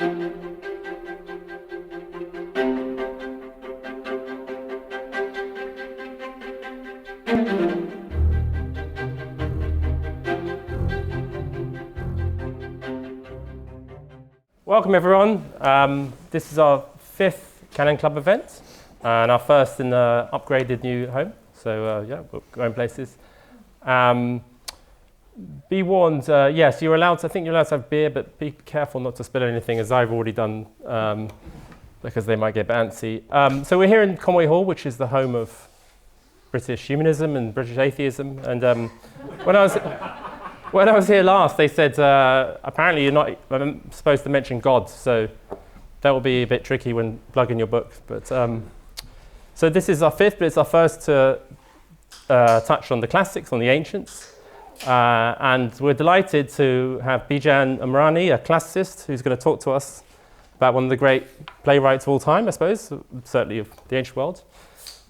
Welcome everyone. This is our 5th Canon Club event and our first in the upgraded new home. So yeah, we're going places. Be warned, yes, you're allowed to, I think you're allowed to have beer, but be careful not to spill anything, as I've already done, because they might get a bit antsy. So we're here in Conway Hall, which is the home of British humanism and British atheism. And when I was here last, they said, apparently you're not supposed to mention God, so that will be a bit tricky when plugging your book. But so this is our 5th, but it's our first to touch on the classics, on the ancients. And we're delighted to have Bijan Omrani, a classicist, who's going to talk to us about one of the great playwrights of all time, I suppose, certainly of the ancient world.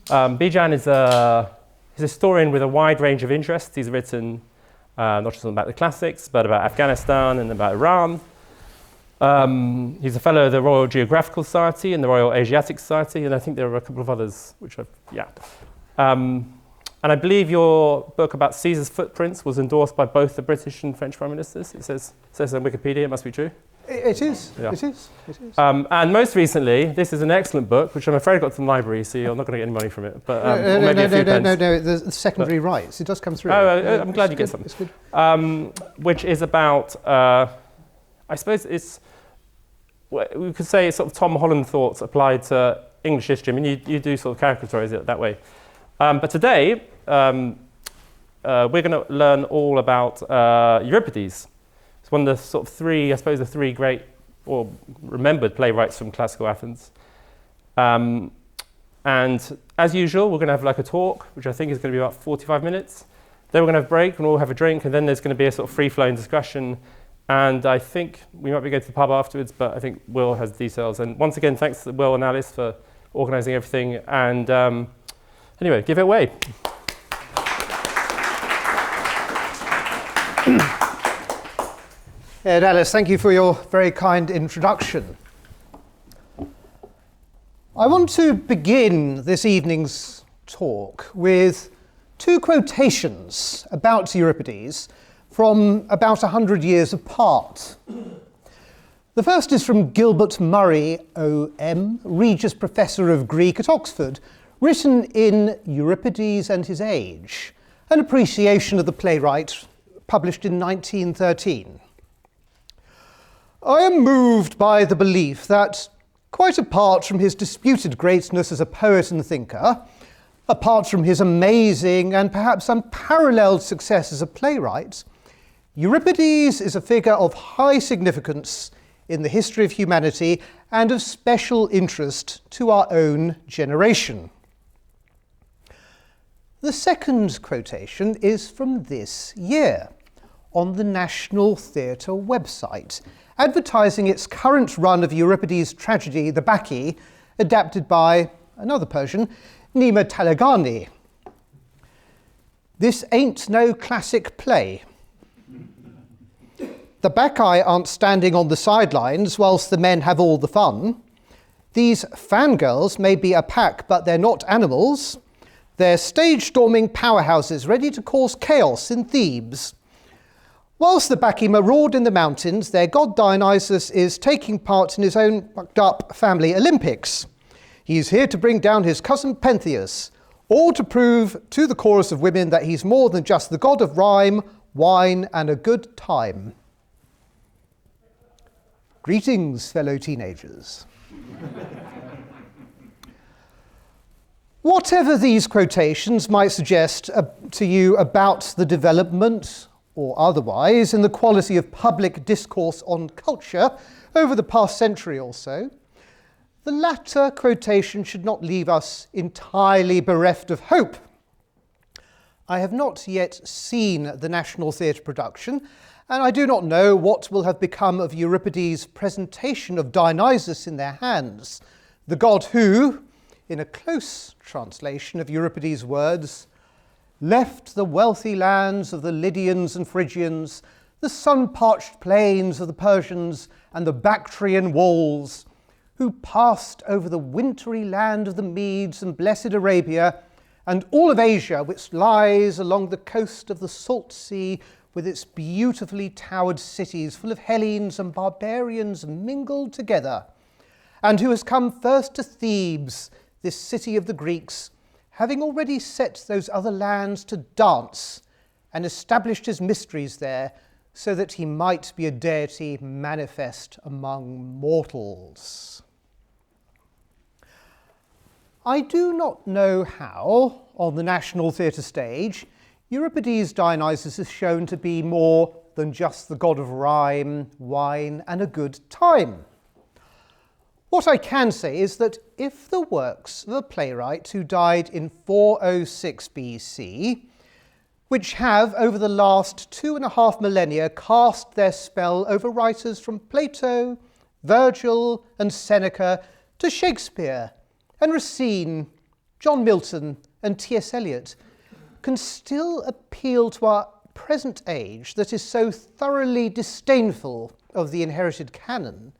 Bijan is a historian with a wide range of interests. He's written not just about the classics, but about Afghanistan and about Iran. He's a fellow of the Royal Geographical Society and the Royal Asiatic Society, and I think there are a couple of others which I've, yeah. And I believe your book about Caesar's footprints was endorsed by both the British and French Prime Ministers. It says on Wikipedia, it must be true. It is, yeah. It is. And most recently, this is an excellent book, which I'm afraid got to the library, so you're not going to get any money from it. But maybe a few pence. No, the secondary rights. It does come through. I'm glad you get something. It's good. Which is about, I suppose it's, we could say it's sort of Tom Holland thoughts applied to English history. I mean, you do sort of characterize it that way. But today, we're going to learn all about Euripides. It's one of the sort of three, I suppose, the three great or remembered playwrights from classical Athens. And as usual, we're going to have like a talk, which I think is going to be about 45 minutes. Then we're going to have a break and we'll have a drink, and then there's going to be a sort of free-flowing discussion. And I think we might be going to the pub afterwards, but I think Will has details. And once again, thanks to Will and Alice for organising everything. And anyway, give it away. Ed, Alice, thank you for your very kind introduction. I want to begin this evening's talk with 2 quotations about Euripides from about 100 years apart. The first is from Gilbert Murray, OM, Regius Professor of Greek at Oxford, written in Euripides and His Age, an appreciation of the playwright published in 1913. I am moved by the belief that, quite apart from his disputed greatness as a poet and thinker, apart from his amazing and perhaps unparalleled success as a playwright, Euripides is a figure of high significance in the history of humanity and of special interest to our own generation. The second quotation is from this year, on the National Theatre website, advertising its current run of Euripides' tragedy, The Bacchae, adapted by another Persian, Nima Talagani. This ain't no classic play. The Bacchae aren't standing on the sidelines whilst the men have all the fun. These fangirls may be a pack, but they're not animals. They're stage-storming powerhouses ready to cause chaos in Thebes. Whilst the Bacchae maraud in the mountains, their god Dionysus is taking part in his own fucked-up family Olympics. He's here to bring down his cousin Pentheus, all to prove to the chorus of women that he's more than just the god of rhyme, wine, and a good time. Greetings, fellow teenagers. Whatever these quotations might suggest to you about the development, or otherwise, in the quality of public discourse on culture over the past century or so, the latter quotation should not leave us entirely bereft of hope. I have not yet seen the National Theatre production, and I do not know what will have become of Euripides' presentation of Dionysus in their hands, the god who, in a close translation of Euripides' words, left the wealthy lands of the Lydians and Phrygians, the sun-parched plains of the Persians and the Bactrian walls, who passed over the wintry land of the Medes and blessed Arabia, and all of Asia, which lies along the coast of the salt sea, with its beautifully towered cities full of Hellenes and barbarians mingled together, and who has come first to Thebes, this city of the Greeks, having already set those other lands to dance and established his mysteries there, so that he might be a deity manifest among mortals. I do not know how, on the national theatre stage, Euripides Dionysus is shown to be more than just the god of rhyme, wine, and a good time. What I can say is that if the works of a playwright who died in 406 BC, which have over the last 2.5 millennia cast their spell over writers from Plato, Virgil, and Seneca to Shakespeare and Racine, John Milton, and T.S. Eliot, can still appeal to our present age that is so thoroughly disdainful of the inherited canon,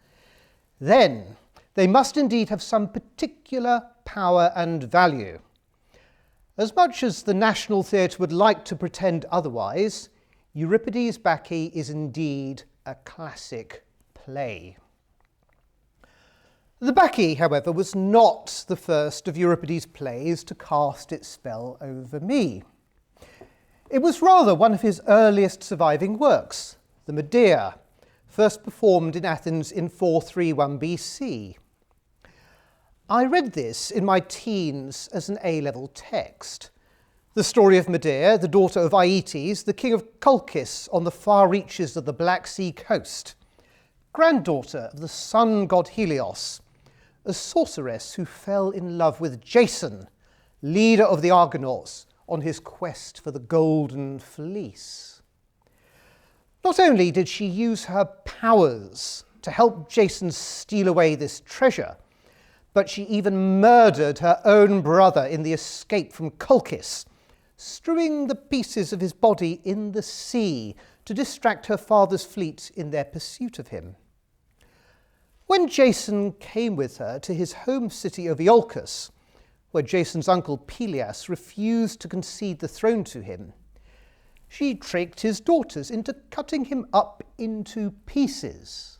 then they must indeed have some particular power and value. As much as the National Theatre would like to pretend otherwise, Euripides' Bacchae is indeed a classic play. The Bacchae, however, was not the first of Euripides' plays to cast its spell over me. It was rather one of his earliest surviving works, the Medea, first performed in Athens in 431 BC. I read this in my teens as an A-level text. The story of Medea, the daughter of Aeetes, the king of Colchis on the far reaches of the Black Sea coast, granddaughter of the sun god Helios, a sorceress who fell in love with Jason, leader of the Argonauts, on his quest for the Golden Fleece. Not only did she use her powers to help Jason steal away this treasure, but she even murdered her own brother in the escape from Colchis, strewing the pieces of his body in the sea to distract her father's fleet in their pursuit of him. When Jason came with her to his home city of Iolcus, where Jason's uncle Peleus refused to concede the throne to him, she tricked his daughters into cutting him up into pieces.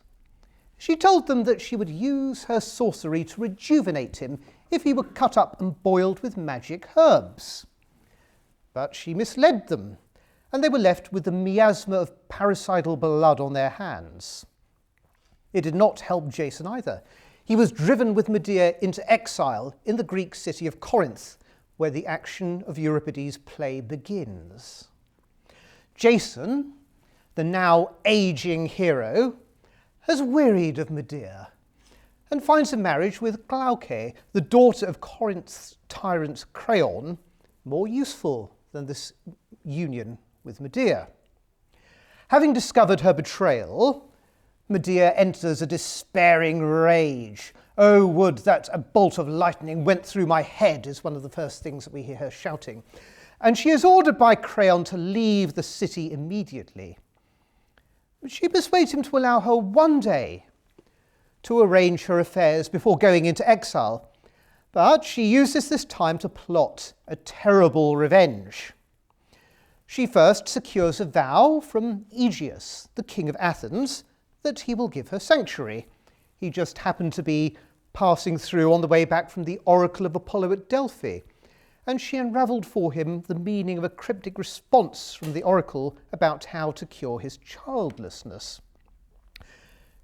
She told them that she would use her sorcery to rejuvenate him if he were cut up and boiled with magic herbs. But she misled them, and they were left with the miasma of parricidal blood on their hands. It did not help Jason either. He was driven with Medea into exile in the Greek city of Corinth, where the action of Euripides' play begins. Jason, the now aging hero, has wearied of Medea and finds a marriage with Glauce, the daughter of Corinth's tyrant Creon, more useful than this union with Medea. Having discovered her betrayal, Medea enters a despairing rage. "Oh, would that a bolt of lightning went through my head," is one of the first things that we hear her shouting. And she is ordered by Creon to leave the city immediately. But she persuades him to allow her one day to arrange her affairs before going into exile. But she uses this time to plot a terrible revenge. She first secures a vow from Aegeus, the king of Athens, that he will give her sanctuary. He just happened to be passing through on the way back from the oracle of Apollo at Delphi, and she unravelled for him the meaning of a cryptic response from the oracle about how to cure his childlessness.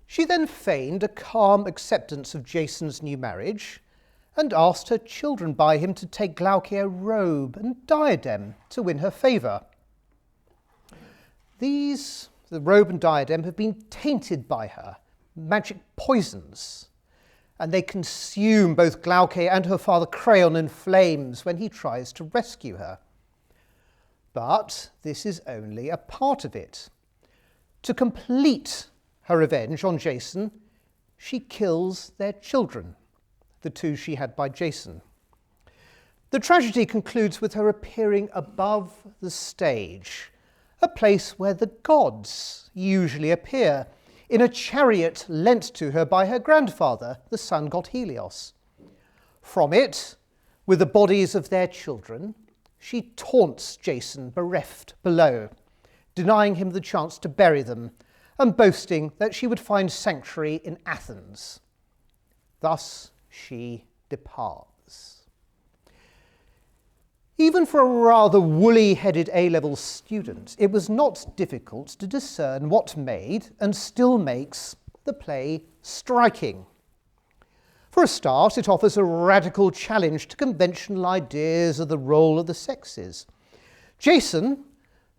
She then feigned a calm acceptance of Jason's new marriage and asked her children by him to take Glauce a robe and diadem to win her favour. These, the robe and diadem, have been tainted by her magic poisons, and they consume both Glauce and her father Creon in flames when he tries to rescue her. But this is only a part of it. To complete her revenge on Jason, she kills their children, the two she had by Jason. The tragedy concludes with her appearing above the stage, a place where the gods usually appear, in a chariot lent to her by her grandfather, the sun god Helios. From it, with the bodies of their children, she taunts Jason, bereft, below, denying him the chance to bury them, and boasting that she would find sanctuary in Athens. Thus she departs. Even for a rather woolly-headed A-level student, it was not difficult to discern what made, and still makes, the play striking. For a start, it offers a radical challenge to conventional ideas of the role of the sexes. Jason,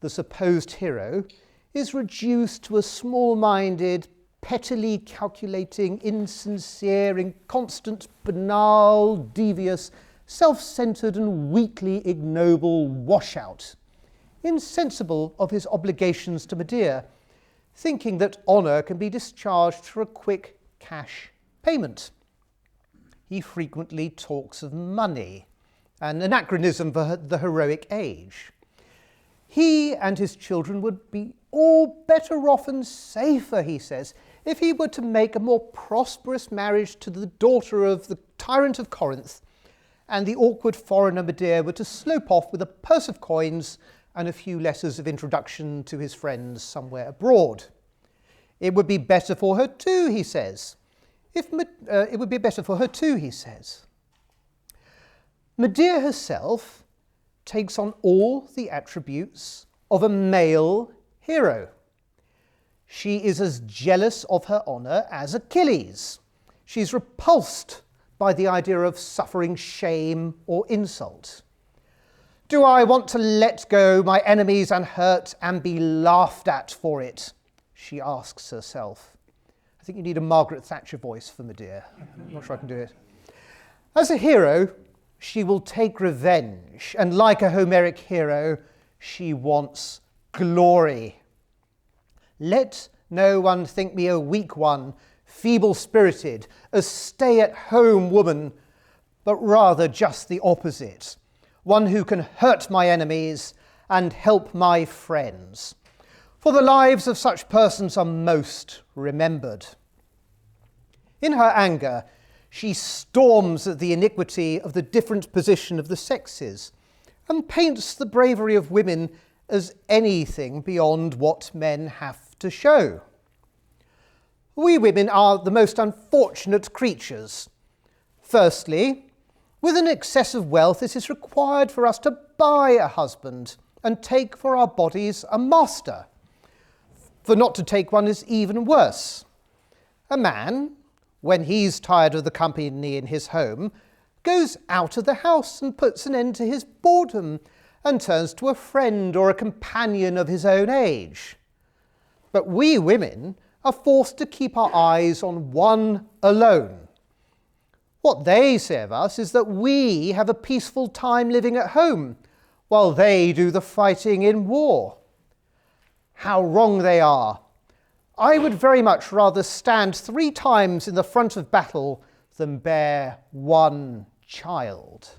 the supposed hero, is reduced to a small-minded, pettily calculating, insincere, inconstant, banal, devious, self-centred and weakly ignoble washout, insensible of his obligations to Medea, thinking that honour can be discharged for a quick cash payment. He frequently talks of money, an anachronism for the heroic age. He and his children would be all better off and safer, he says, if he were to make a more prosperous marriage to the daughter of the tyrant of Corinth, and the awkward foreigner Medea were to slope off with a purse of coins and a few letters of introduction to his friends somewhere abroad. It would be better for her too, he says. It would be better for her too, he says. Medea herself takes on all the attributes of a male hero. She is as jealous of her honour as Achilles. She's repulsed by the idea of suffering shame or insult. Do I want to let go my enemies unhurt and be laughed at for it? She asks herself. I think you need a Margaret Thatcher voice for Medea. I'm not sure I can do it. As a hero, she will take revenge, and like a Homeric hero, she wants glory. Let no one think me a weak one, feeble-spirited, a stay-at-home woman, but rather just the opposite, one who can hurt my enemies and help my friends. For the lives of such persons are most remembered. In her anger, she storms at the iniquity of the different position of the sexes and paints the bravery of women as anything beyond what men have to show. We women are the most unfortunate creatures. Firstly, with an excess of wealth, it is required for us to buy a husband and take for our bodies a master. For not to take one is even worse. A man, when he's tired of the company in his home, goes out of the house and puts an end to his boredom and turns to a friend or a companion of his own age. But we women are forced to keep our eyes on one alone. What they say of us is that we have a peaceful time living at home, while they do the fighting in war. How wrong they are. I would very much rather stand 3 times in the front of battle than bear one child.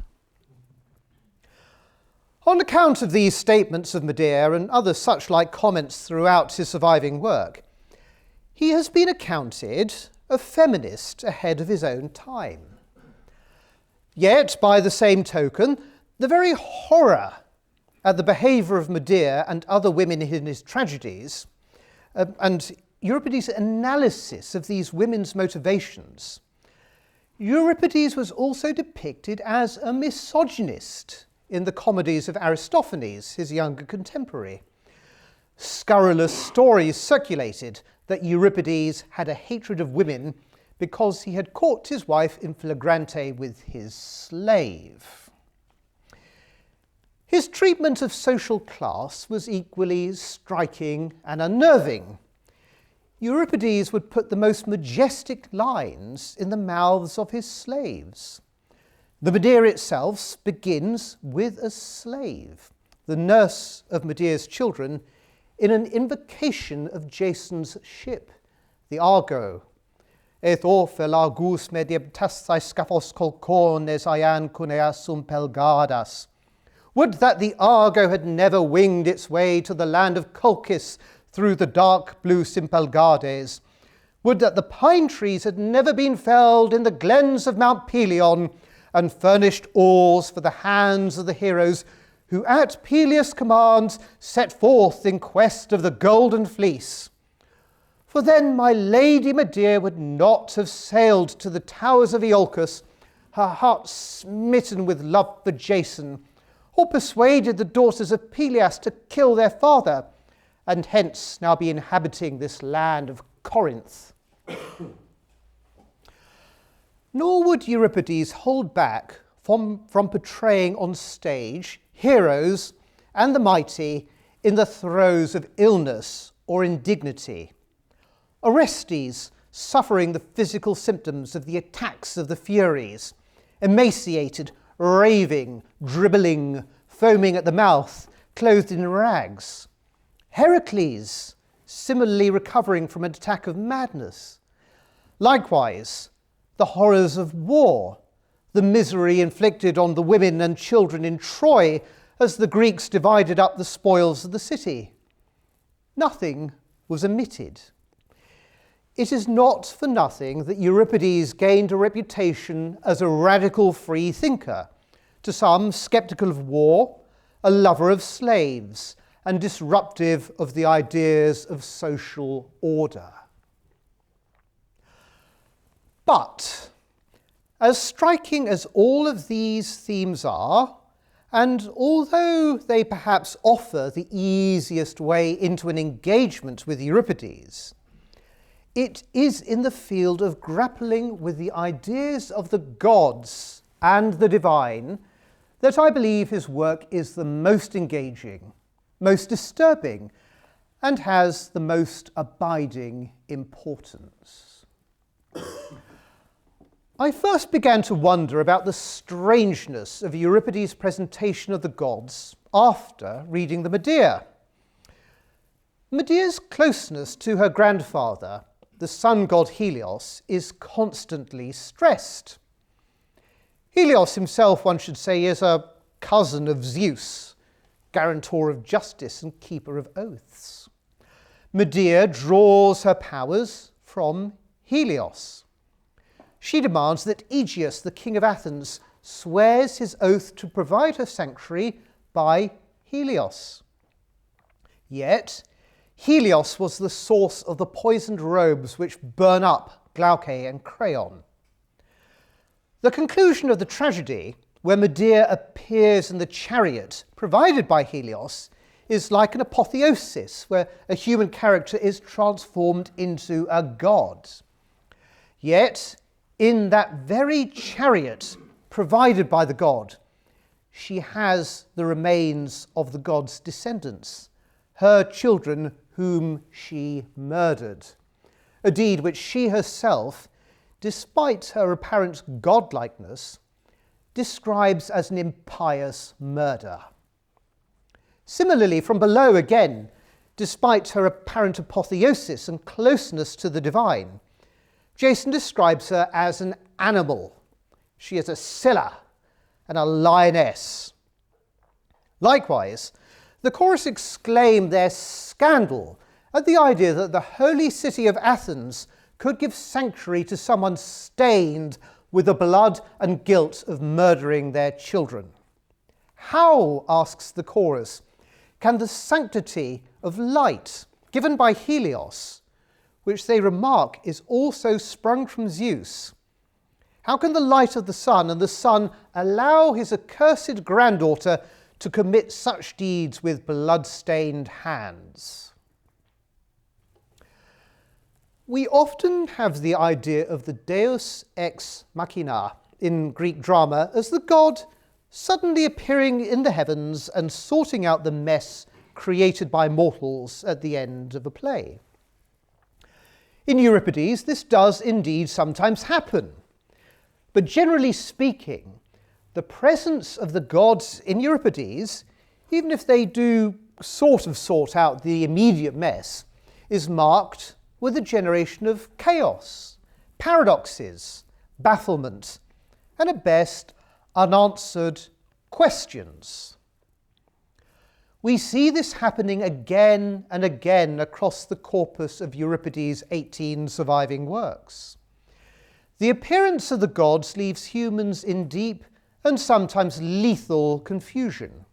On account of these statements of Medea and other such like comments throughout his surviving work, he has been accounted a feminist ahead of his own time. Yet, by the same token, the very horror at the behaviour of Medea and other women in his tragedies, and Euripides' analysis of these women's motivations, Euripides was also depicted as a misogynist in the comedies of Aristophanes, his younger contemporary. Scurrilous stories circulated that Euripides had a hatred of women because he had caught his wife in flagrante with his slave. His treatment of social class was equally striking and unnerving. Euripides would put the most majestic lines in the mouths of his slaves. The Medea itself begins with a slave, the nurse of Medea's children, in an invocation of Jason's ship, the Argo. «Eth ophel argus medieptasthai scaphos kolkones aian kuneas pelgadas», Would that the Argo had never winged its way to the land of Colchis through the dark blue Sympalgades. Would that the pine trees had never been felled in the glens of Mount Pelion and furnished oars for the hands of the heroes who at Peleus' command set forth in quest of the golden fleece. For then my lady Medea would not have sailed to the towers of Iolcus, her heart smitten with love for Jason, or persuaded the daughters of Peleus to kill their father, and hence now be inhabiting this land of Corinth. Nor would Euripides hold back from portraying on stage heroes and the mighty in the throes of illness or indignity. Orestes suffering the physical symptoms of the attacks of the Furies, emaciated, raving, dribbling, foaming at the mouth, clothed in rags. Heracles similarly recovering from an attack of madness. Likewise, the horrors of war, the misery inflicted on the women and children in Troy as the Greeks divided up the spoils of the city. Nothing was omitted. It is not for nothing that Euripides gained a reputation as a radical free thinker, to some sceptical of war, a lover of slaves, and disruptive of the ideas of social order. But, as striking as all of these themes are, and although they perhaps offer the easiest way into an engagement with Euripides, it is in the field of grappling with the ideas of the gods and the divine that I believe his work is the most engaging, most disturbing, and has the most abiding importance. I first began to wonder about the strangeness of Euripides' presentation of the gods after reading the Medea. Medea's closeness to her grandfather, the sun god Helios, is constantly stressed. Helios himself, one should say, is a cousin of Zeus, guarantor of justice and keeper of oaths. Medea draws her powers from Helios. She demands that Aegeus, the king of Athens, swears his oath to provide her sanctuary by Helios. Yet, Helios was the source of the poisoned robes which burn up Glauce and Creon. The conclusion of the tragedy, where Medea appears in the chariot provided by Helios, is like an apotheosis, where a human character is transformed into a god. Yet, in that very chariot provided by the god, she has the remains of the god's descendants, her children whom she murdered, a deed which she herself, despite her apparent godlikeness, describes as an impious murder. Similarly, from below again, despite her apparent apotheosis and closeness to the divine, Jason describes her as an animal. She is a Scylla and a lioness. Likewise, the chorus exclaim their scandal at the idea that the holy city of Athens could give sanctuary to someone stained with the blood and guilt of murdering their children. How, asks the chorus, can the sanctity of light given by Helios, which they remark is also sprung from Zeus, how can the light of the sun and the sun allow his accursed granddaughter to commit such deeds with blood-stained hands? We often have the idea of the deus ex machina in Greek drama as the god suddenly appearing in the heavens and sorting out the mess created by mortals at the end of a play. In Euripides, this does indeed sometimes happen. But generally speaking, the presence of the gods in Euripides, even if they do sort out the immediate mess, is marked with a generation of chaos, paradoxes, bafflement, and at best, unanswered questions. We see this happening again and again across the corpus of Euripides' 18 surviving works. The appearance of the gods leaves humans in deep and sometimes lethal confusion.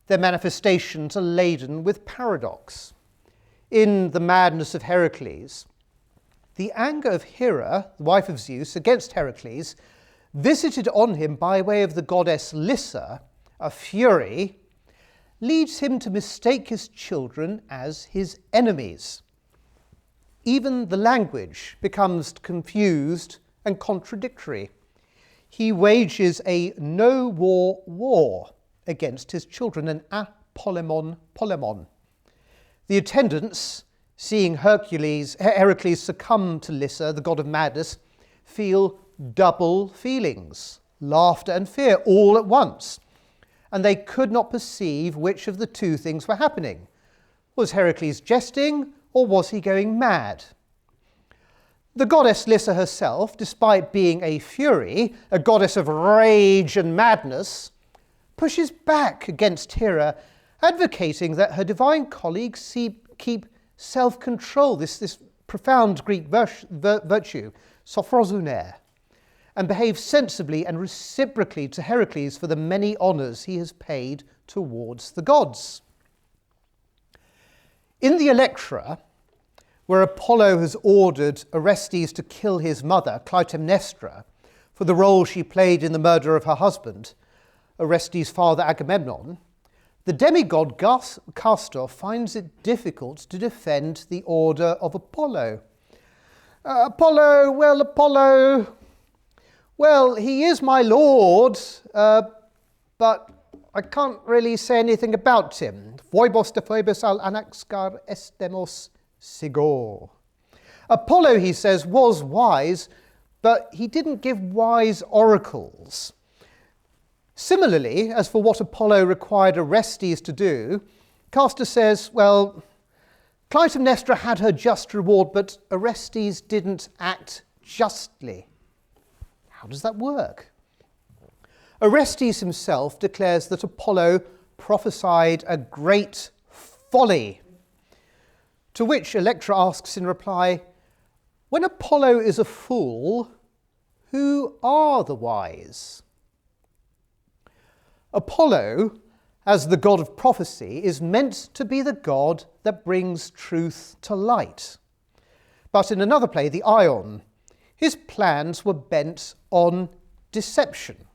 Their manifestations are laden with paradox. In The Madness of Heracles, the anger of Hera, the wife of Zeus, against Heracles, visited on him by way of the goddess Lyssa, a fury, leads him to mistake his children as his enemies. Even the language becomes confused and contradictory. He wages a no-war war against his children, an apolemon polemon. The attendants, seeing Heracles succumb to Lyssa, the god of madness, feel double feelings, laughter and fear, all at once, and they could not perceive which of the two things were happening. Was Heracles jesting, or was he going mad? The goddess Lyssa herself, despite being a fury, a goddess of rage and madness, pushes back against Hera, advocating that her divine colleagues keep self-control, this profound Greek virtue, sophrosuner, and behave sensibly and reciprocally to Heracles for the many honours he has paid towards the gods. In the Electra, where Apollo has ordered Orestes to kill his mother, Clytemnestra, for the role she played in the murder of her husband, Orestes' father Agamemnon, the demigod Castor finds it difficult to defend the order of Apollo. Apollo, well, he is my lord, but I can't really say anything about him. Phoebos de Phoebus al anaxcar estemos sigor. Apollo, he says, was wise, but he didn't give wise oracles. Similarly, as for what Apollo required Orestes to do, Castor says, well, Clytemnestra had her just reward, but Orestes didn't act justly. How does that work? Orestes himself declares that Apollo prophesied a great folly, to which Electra asks in reply, when Apollo is a fool, who are the wise? Apollo, as the god of prophecy, is meant to be the god that brings truth to light. But in another play, the Ion, his plans were bent on deception.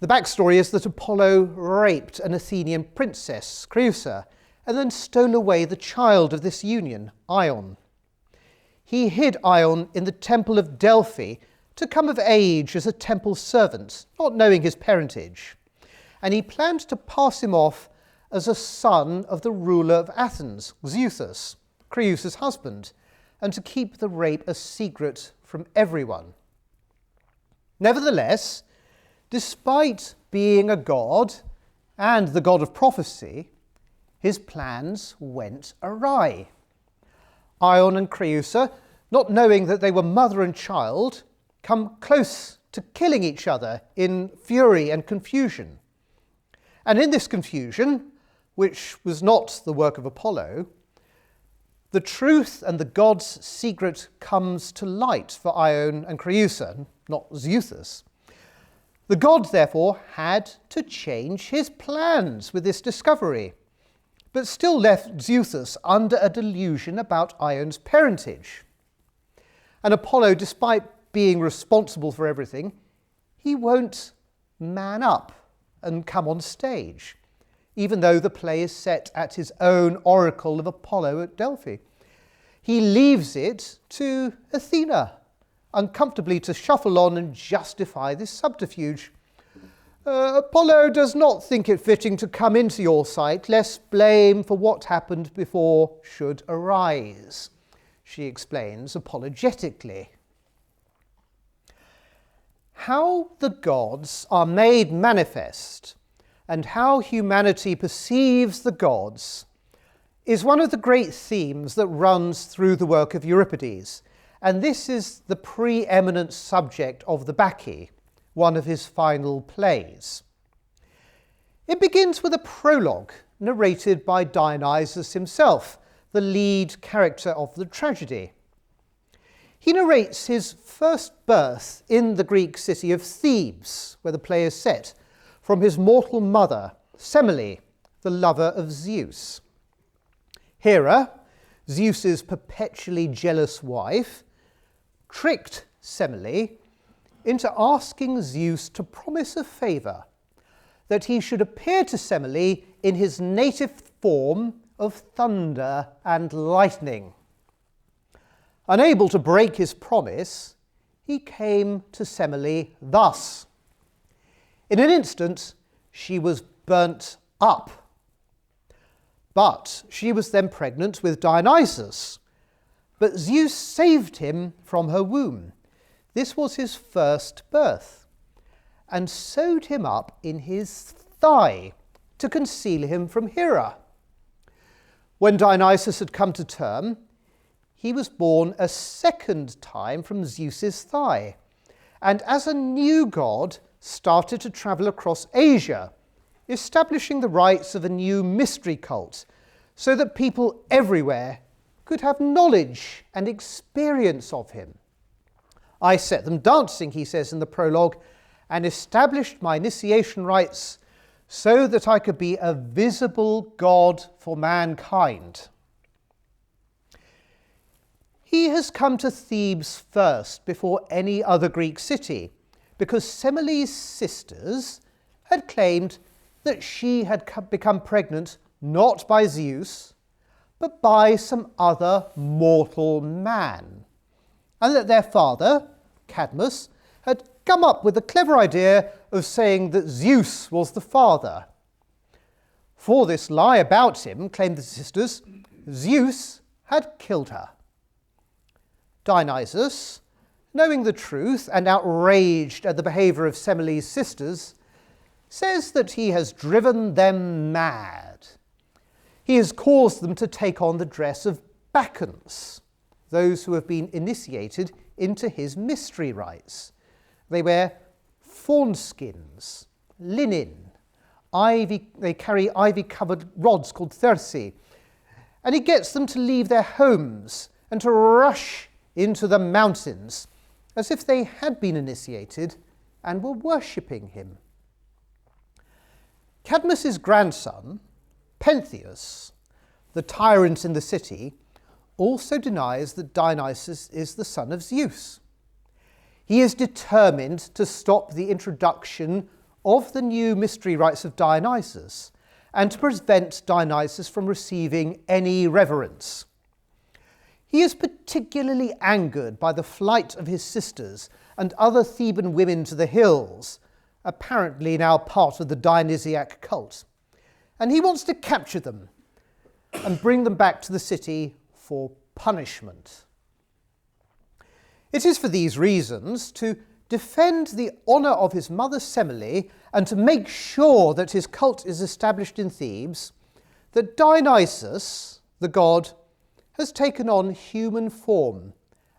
The backstory is that Apollo raped an Athenian princess, Creusa, and then stole away the child of this union, Ion. He hid Ion in the temple of Delphi to come of age as a temple servant, not knowing his parentage, and he planned to pass him off as a son of the ruler of Athens, Zeuthus, Creusa's husband, and to keep the rape a secret from everyone. Nevertheless, despite being a god and the god of prophecy, his plans went awry. Ion and Creusa, not knowing that they were mother and child, come close to killing each other in fury and confusion. And in this confusion, which was not the work of Apollo, the truth and the god's secret comes to light for Ion and Creusa, not Zeuthus. The god, therefore, had to change his plans with this discovery, but still left Zeuthus under a delusion about Ion's parentage. And Apollo, despite being responsible for everything, he won't man up and come on stage, even though the play is set at his own oracle of Apollo at Delphi. He leaves it to Athena, uncomfortably to shuffle on and justify this subterfuge. Apollo does not think it fitting to come into your sight, lest blame for what happened before should arise, she explains apologetically. How the gods are made manifest and how humanity perceives the gods is one of the great themes that runs through the work of Euripides, and this is the preeminent subject of the Bacchae, one of his final plays. It begins with a prologue narrated by Dionysus himself, the lead character of the tragedy. He narrates his first birth in the Greek city of Thebes, where the play is set, from his mortal mother, Semele, the lover of Zeus. Hera, Zeus's perpetually jealous wife, tricked Semele into asking Zeus to promise a favour, that he should appear to Semele in his native form of thunder and lightning. Unable to break his promise, he came to Semele thus. In an instant, she was burnt up. But she was then pregnant with Dionysus. But Zeus saved him from her womb. This was his first birth, and sewed him up in his thigh to conceal him from Hera. When Dionysus had come to term, he was born a second time from Zeus's thigh, and as a new god started to travel across Asia, establishing the rites of a new mystery cult, so that people everywhere could have knowledge and experience of him. I set them dancing, he says in the prologue, and established my initiation rites so that I could be a visible god for mankind. He has come to Thebes first before any other Greek city, because Semele's sisters had claimed that she had become pregnant not by Zeus, but by some other mortal man, and that their father, Cadmus, had come up with the clever idea of saying that Zeus was the father. For this lie about him, claimed the sisters, Zeus had killed her. Dionysus, knowing the truth and outraged at the behaviour of Semele's sisters, says that he has driven them mad. He has caused them to take on the dress of Bacchants, those who have been initiated into his mystery rites. They wear fawn skins, linen, they carry ivy-covered rods called thyrsi, and he gets them to leave their homes and to rush into the mountains as if they had been initiated and were worshipping him. Cadmus's grandson, Pentheus, the tyrant in the city, also denies that Dionysus is the son of Zeus. He is determined to stop the introduction of the new mystery rites of Dionysus and to prevent Dionysus from receiving any reverence. He is particularly angered by the flight of his sisters and other Theban women to the hills, apparently now part of the Dionysiac cult, and he wants to capture them and bring them back to the city for punishment. It is for these reasons, to defend the honour of his mother Semele and to make sure that his cult is established in Thebes, that Dionysus, the god, has taken on human form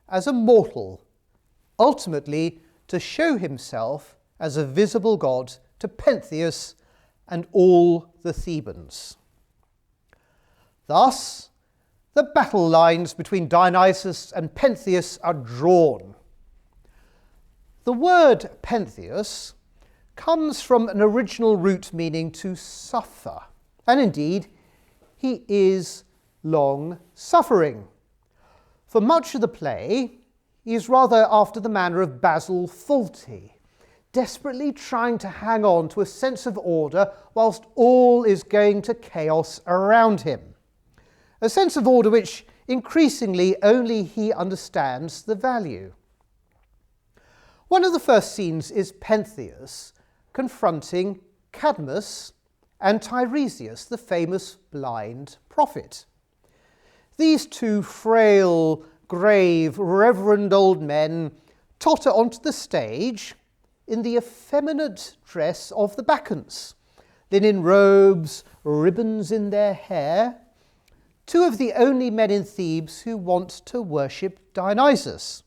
as a mortal, ultimately to show himself as a visible god to Pentheus and all the Thebans. Thus, the battle lines between Dionysus and Pentheus are drawn. The word Pentheus comes from an original root meaning to suffer, and indeed, he is long-suffering. For much of the play, he is rather after the manner of Basil Fawlty, desperately trying to hang on to a sense of order whilst all is going to chaos around him. A sense of order which increasingly only he understands the value. One of the first scenes is Pentheus confronting Cadmus and Tiresias, the famous blind prophet. These two frail, grave, reverend old men totter onto the stage in the effeminate dress of the Bacchants, linen robes, ribbons in their hair, two of the only men in Thebes who want to worship Dionysus.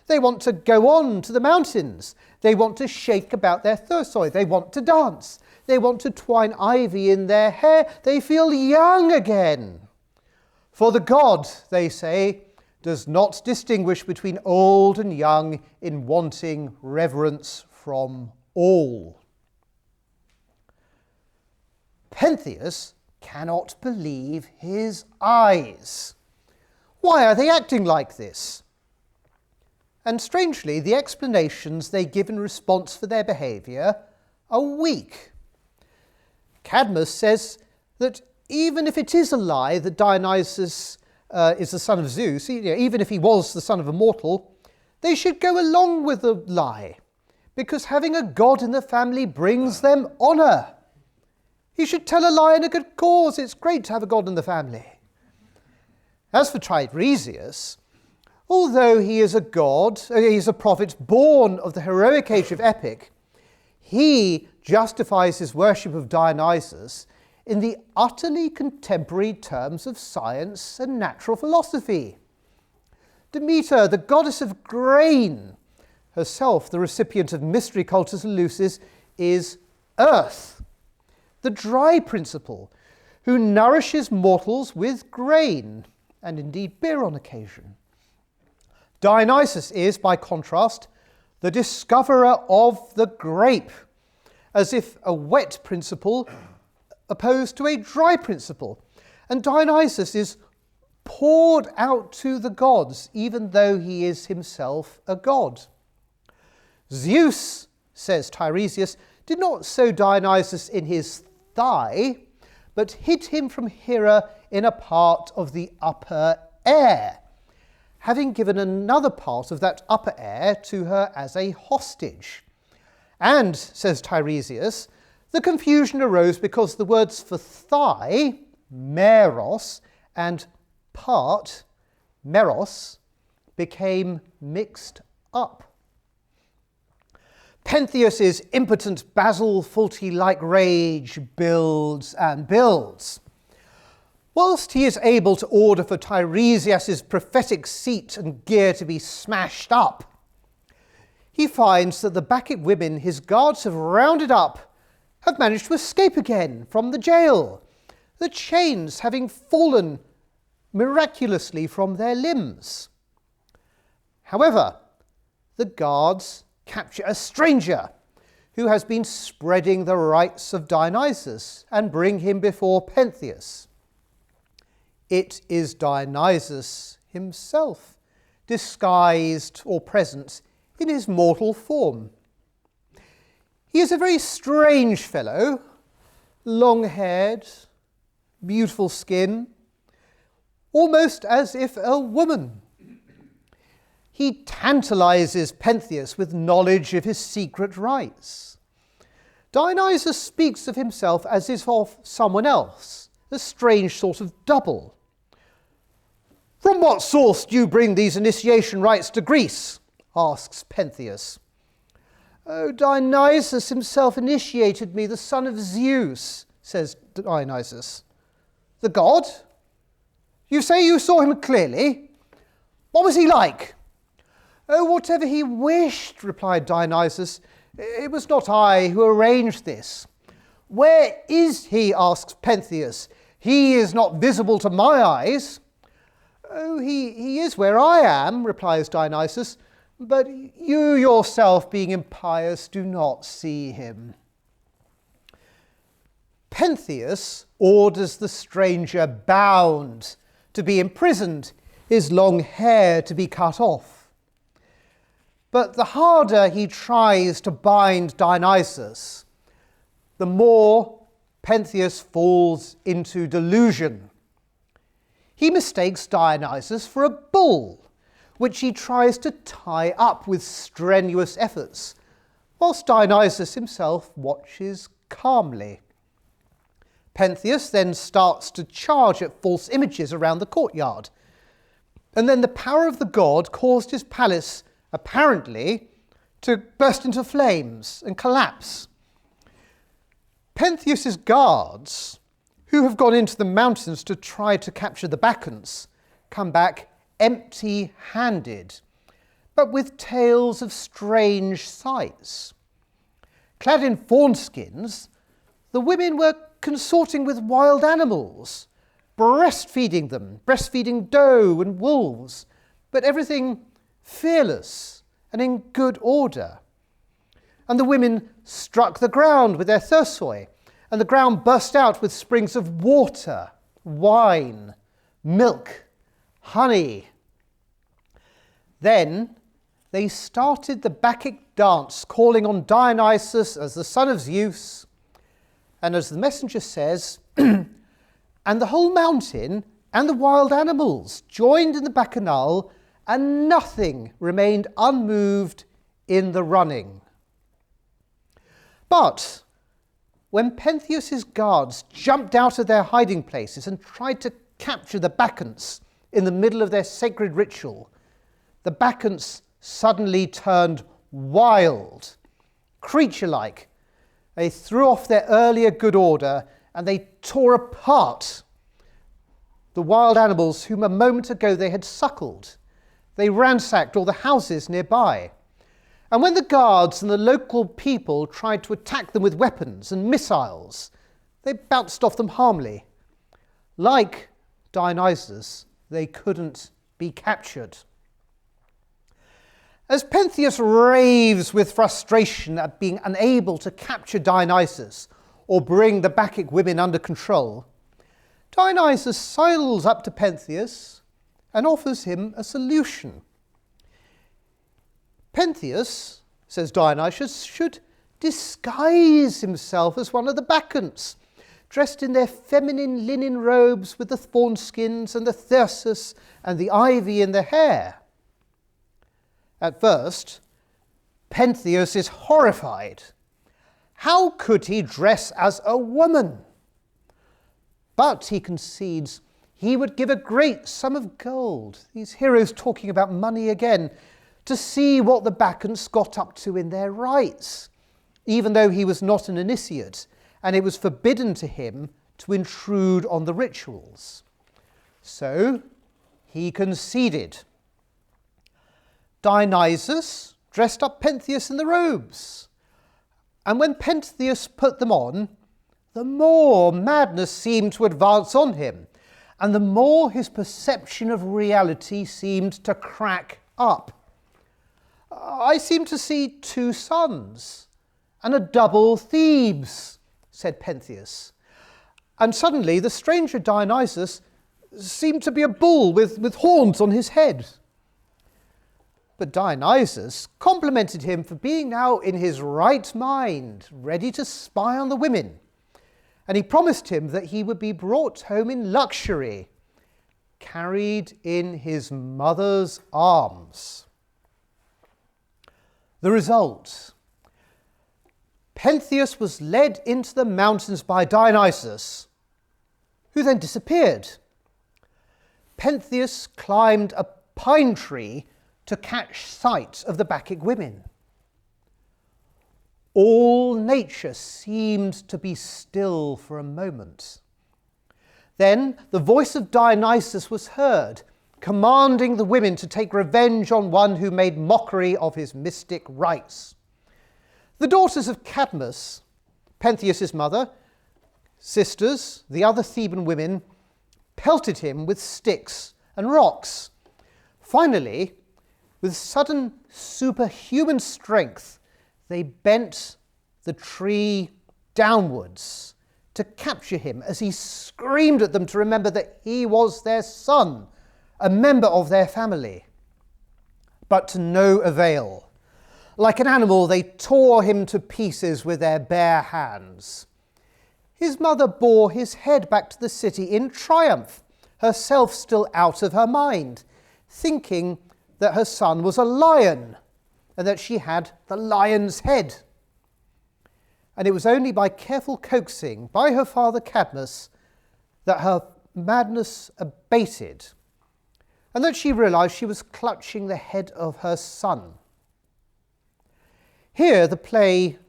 They want to go on to the mountains. They want to shake about their thursoi. They want to dance. They want to twine ivy in their hair. They feel young again. For the god, they say, does not distinguish between old and young in wanting reverence from all. Pentheus cannot believe his eyes. Why are they acting like this? And strangely, the explanations they give in response for their behaviour are weak. Cadmus says that even if it is a lie that Dionysus is the son of Zeus, even if he was the son of a mortal, they should go along with the lie, because having a god in the family brings them honour. You should tell a lie in a good cause. It's great to have a god in the family. As for Tiresias, although he is a god, he's a prophet born of the heroic age of epic, he justifies his worship of Dionysus in the utterly contemporary terms of science and natural philosophy. Demeter, the goddess of grain, herself the recipient of mystery cultus and lucis, is earth, the dry principle, who nourishes mortals with grain, and indeed beer on occasion. Dionysus is, by contrast, the discoverer of the grape, as if a wet principle opposed to a dry principle. And Dionysus is poured out to the gods, even though he is himself a god. Zeus, says Tiresias, did not sow Dionysus in his thigh, but hid him from Hera in a part of the upper air, having given another part of that upper air to her as a hostage. And, says Tiresias, the confusion arose because the words for thigh, meros, and part, meros, became mixed up. Pentheus's impotent Basil Fawlty-like rage builds and builds. Whilst he is able to order for Tiresias's prophetic seat and gear to be smashed up, he finds that the Bacchic women his guards have rounded up have managed to escape again from the jail, the chains having fallen miraculously from their limbs. However, the guards capture a stranger who has been spreading the rights of Dionysus and bring him before Pentheus. It is Dionysus himself, disguised or present in his mortal form. He is a very strange fellow, long-haired, beautiful skin, almost as if a woman. He tantalizes Pentheus with knowledge of his secret rights. Dionysus speaks of himself as if of someone else, a strange sort of double. "From what source do you bring these initiation rites to Greece?" asks Pentheus. "Oh, Dionysus himself initiated me, the son of Zeus," says Dionysus. "The god? You say you saw him clearly? What was he like?" "Oh, whatever he wished," replied Dionysus. "It was not I who arranged this." "Where is he?" asks Pentheus. "He is not visible to my eyes." "Oh, he is where I am," replies Dionysus, "but you yourself, being impious, do not see him." Pentheus orders the stranger bound, to be imprisoned, his long hair to be cut off. But the harder he tries to bind Dionysus, the more Pentheus falls into delusion. He mistakes Dionysus for a bull, which he tries to tie up with strenuous efforts, whilst Dionysus himself watches calmly. Pentheus then starts to charge at false images around the courtyard, and then the power of the god caused his palace, apparently, to burst into flames and collapse. Pentheus's guards, who have gone into the mountains to try to capture the Bacchants, come back empty-handed, but with tales of strange sights. Clad in fawn skins, the women were consorting with wild animals, breastfeeding them, breastfeeding doe and wolves, but everything fearless and in good order. And the women struck the ground with their thersoi, and the ground burst out with springs of water, wine, milk, honey. Then they started the Bacchic dance, calling on Dionysus as the son of Zeus, and as the messenger says, and the whole mountain and the wild animals joined in the bacchanal, and nothing remained unmoved in the running. But when Pentheus's guards jumped out of their hiding places and tried to capture the Bacchants in the middle of their sacred ritual, the Bacchants suddenly turned wild, creature-like. They threw off their earlier good order and they tore apart the wild animals whom a moment ago they had suckled. They ransacked all the houses nearby. And when the guards and the local people tried to attack them with weapons and missiles, they bounced off them harmlessly. Like Dionysus, they couldn't be captured. As Pentheus raves with frustration at being unable to capture Dionysus or bring the Bacchic women under control, Dionysus sidles up to Pentheus and offers him a solution. Pentheus, says Dionysus, should disguise himself as one of the Bacchants, dressed in their feminine linen robes with the fawn skins and the thyrsus and the ivy in their hair. At first, Pentheus is horrified. How could he dress as a woman? But he concedes he would give a great sum of gold, these heroes talking about money again, to see what the Bacchants got up to in their rites, even though he was not an initiate, and it was forbidden to him to intrude on the rituals. So he conceded. Dionysus dressed up Pentheus in the robes, and when Pentheus put them on, the more madness seemed to advance on him, and the more his perception of reality seemed to crack up. I seem to see two suns and a double Thebes, said Pentheus. And suddenly the stranger Dionysus seemed to be a bull with horns on his head. But Dionysus complimented him for being now in his right mind, ready to spy on the women. And he promised him that he would be brought home in luxury, carried in his mother's arms. The result: Pentheus was led into the mountains by Dionysus, who then disappeared. Pentheus climbed a pine tree to catch sight of the Bacchic women. All nature seemed to be still for a moment. Then the voice of Dionysus was heard, commanding the women to take revenge on one who made mockery of his mystic rites. The daughters of Cadmus, Pentheus's mother, sisters, the other Theban women, pelted him with sticks and rocks. Finally, with sudden superhuman strength, they bent the tree downwards to capture him as he screamed at them to remember that he was their son, a member of their family. But to no avail. Like an animal, they tore him to pieces with their bare hands. His mother bore his head back to the city in triumph, herself still out of her mind, thinking that her son was a lion and that she had the lion's head. And it was only by careful coaxing by her father Cadmus that her madness abated, and that she realized she was clutching the head of her son. Here the play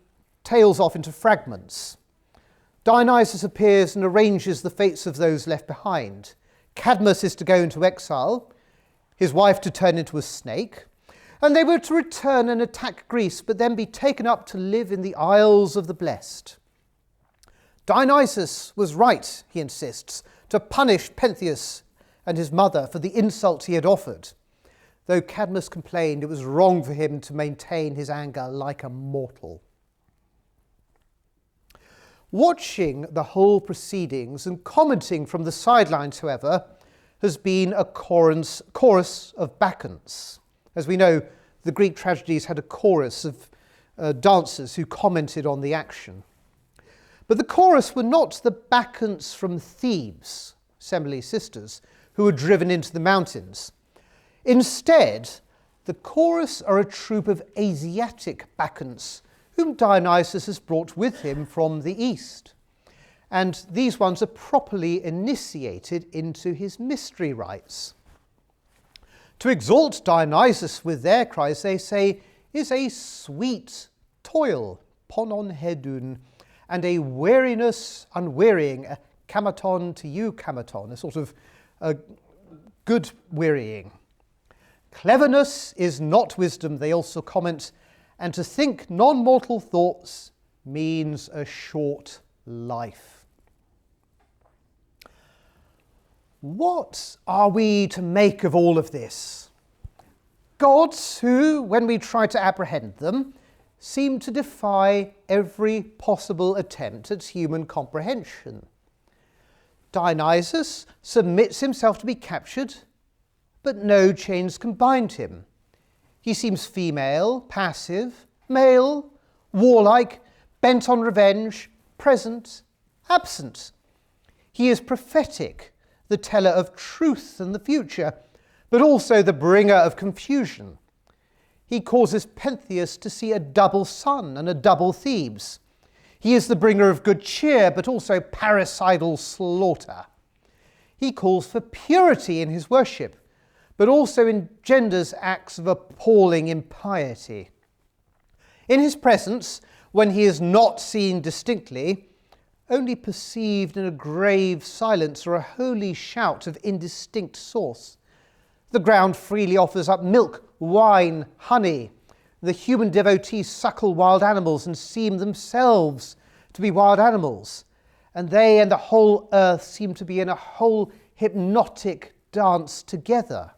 tails off into fragments. Dionysus appears and arranges the fates of those left behind. Cadmus is to go into exile, his wife to turn into a snake, and they were to return and attack Greece, but then be taken up to live in the Isles of the Blessed. Dionysus was right, he insists, to punish Pentheus and his mother for the insult he had offered, though Cadmus complained it was wrong for him to maintain his anger like a mortal. Watching the whole proceedings and commenting from the sidelines, however, has been a chorus of bacchantes. As we know, the Greek tragedies had a chorus of dancers who commented on the action. But the chorus were not the bacchantes from Thebes, Semele's sisters, who were driven into the mountains. Instead, the chorus are a troupe of Asiatic bacchantes whom Dionysus has brought with him from the east. And these ones are properly initiated into his mystery rites. To exalt Dionysus with their cries, they say, is a sweet toil, ponon hedun, and a weariness unwearying, a kamaton to you kamaton, a sort of a good wearying. Cleverness is not wisdom, they also comment, and to think non-mortal thoughts means a short life. What are we to make of all of this? Gods who, when we try to apprehend them, seem to defy every possible attempt at human comprehension. Dionysus submits himself to be captured, but no chains can bind him. He seems female, passive, male, warlike, bent on revenge, present, absent. He is prophetic, the teller of truth and the future, but also the bringer of confusion. He causes Pentheus to see a double sun and a double Thebes. He is the bringer of good cheer, but also parricidal slaughter. He calls for purity in his worship, but also engenders acts of appalling impiety. In his presence, when he is not seen distinctly, only perceived in a grave silence or a holy shout of indistinct source, the ground freely offers up milk, wine, honey. The human devotees suckle wild animals and seem themselves to be wild animals, and they and the whole earth seem to be in a whole hypnotic dance together.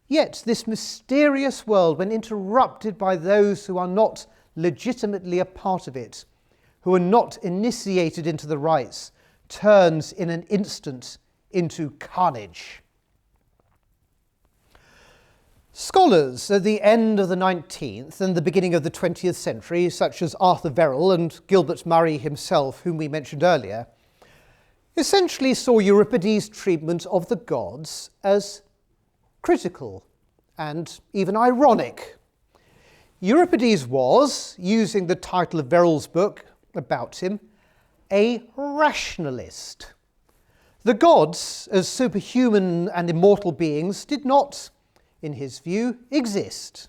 Yet this mysterious world, when interrupted by those who are not legitimately a part of it, who are not initiated into the rites, turns in an instant into carnage. Scholars at the end of the 19th and the beginning of the 20th century, such as Arthur Verrall and Gilbert Murray himself, whom we mentioned earlier, essentially saw Euripides' treatment of the gods as critical and even ironic. Euripides was, using the title of Verrall's book about him, a rationalist. The gods, as superhuman and immortal beings, did not, in his view, exist.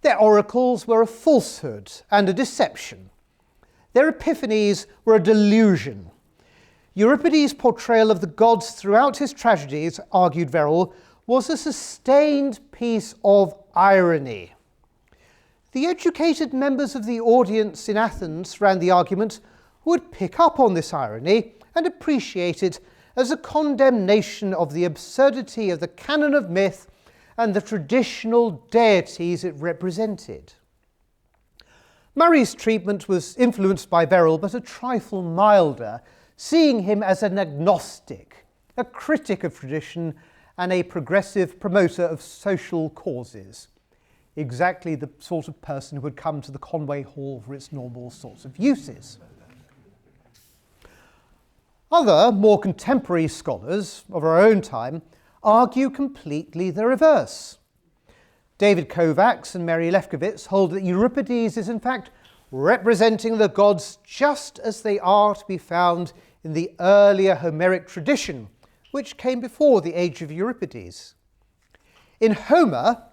Their oracles were a falsehood and a deception. Their epiphanies were a delusion. Euripides' portrayal of the gods throughout his tragedies, argued Verrall, was a sustained piece of irony. The educated members of the audience in Athens around the argument would pick up on this irony and appreciate it as a condemnation of the absurdity of the canon of myth and the traditional deities it represented. Murray's treatment was influenced by Verrall, but a trifle milder, seeing him as an agnostic, a critic of tradition, and a progressive promoter of social causes. Exactly the sort of person who would come to the Conway Hall for its normal sorts of uses. Other, more contemporary scholars of our own time argue completely the reverse. David Kovacs and Mary Lefkowitz hold that Euripides is in fact representing the gods just as they are to be found in the earlier Homeric tradition, which came before the age of Euripides. In Homer,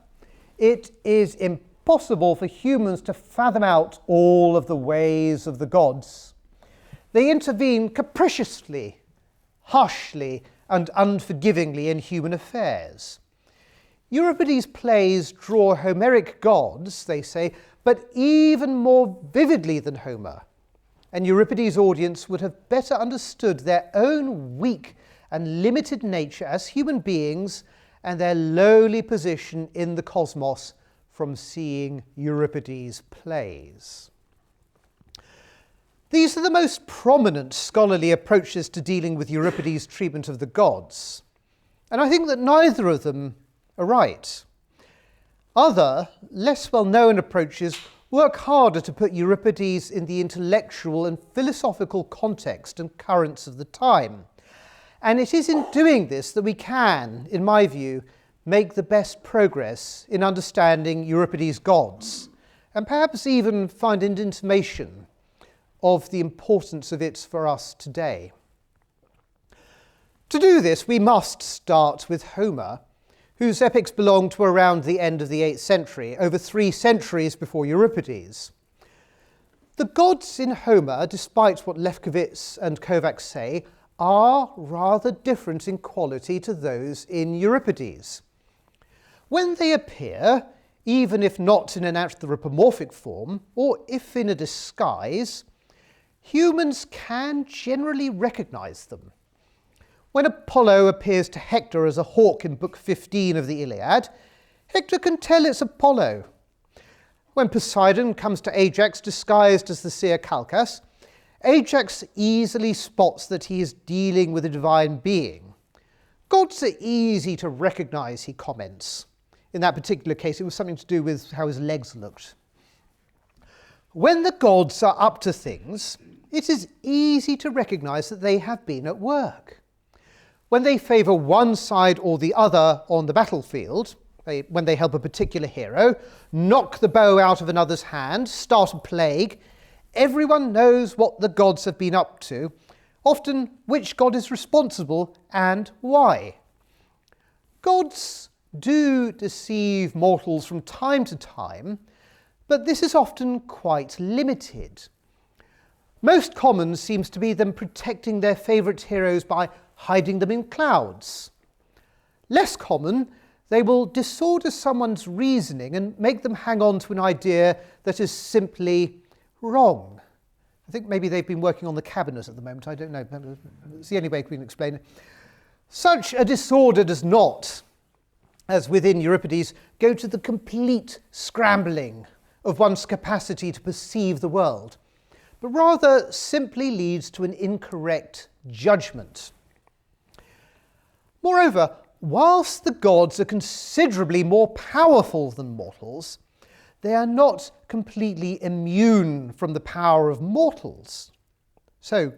it is impossible for humans to fathom out all of the ways of the gods. They intervene capriciously, harshly, and unforgivingly in human affairs. Euripides' plays draw Homeric gods, they say, but even more vividly than Homer. and Euripides' audience would have better understood their own weak and limited nature as human beings and their lowly position in the cosmos from seeing Euripides' plays. These are the most prominent scholarly approaches to dealing with Euripides' treatment of the gods, and I think that neither of them are right. Other, less well-known approaches work harder to put Euripides in the intellectual and philosophical context and currents of the time. And it is in doing this that we can, in my view, make the best progress in understanding Euripides' gods, and perhaps even find an intimation of the importance of it for us today. To do this, we must start with Homer, whose epics belong to around the end of the 8th century, over 3 centuries before Euripides. The gods in Homer, despite what Lefkowitz and Kovacs say, are rather different in quality to those in Euripides. When they appear, even if not in an anthropomorphic form, or if in a disguise, humans can generally recognize them. When Apollo appears to Hector as a hawk in Book 15 of the Iliad, Hector can tell it's Apollo. When Poseidon comes to Ajax disguised as the seer Calchas, Ajax easily spots that he is dealing with a divine being. Gods are easy to recognize, he comments. In that particular case, it was something to do with how his legs looked. When the gods are up to things, it is easy to recognize that they have been at work. When they favour one side or the other on the battlefield, when they help a particular hero, knock the bow out of another's hand, start a plague, everyone knows what the gods have been up to, often which god is responsible and why. Gods do deceive mortals from time to time, but this is often quite limited. Most common seems to be them protecting their favourite heroes by hiding them in clouds. Less common, they will disorder someone's reasoning and make them hang on to an idea that is simply wrong. I think maybe they've been working on the cabinet at the moment, I don't know. It's the only way we can explain it. Such a disorder does not, as within Euripides, go to the complete scrambling of one's capacity to perceive the world, but rather simply leads to an incorrect judgment. Moreover, whilst the gods are considerably more powerful than mortals, they are not completely immune from the power of mortals. So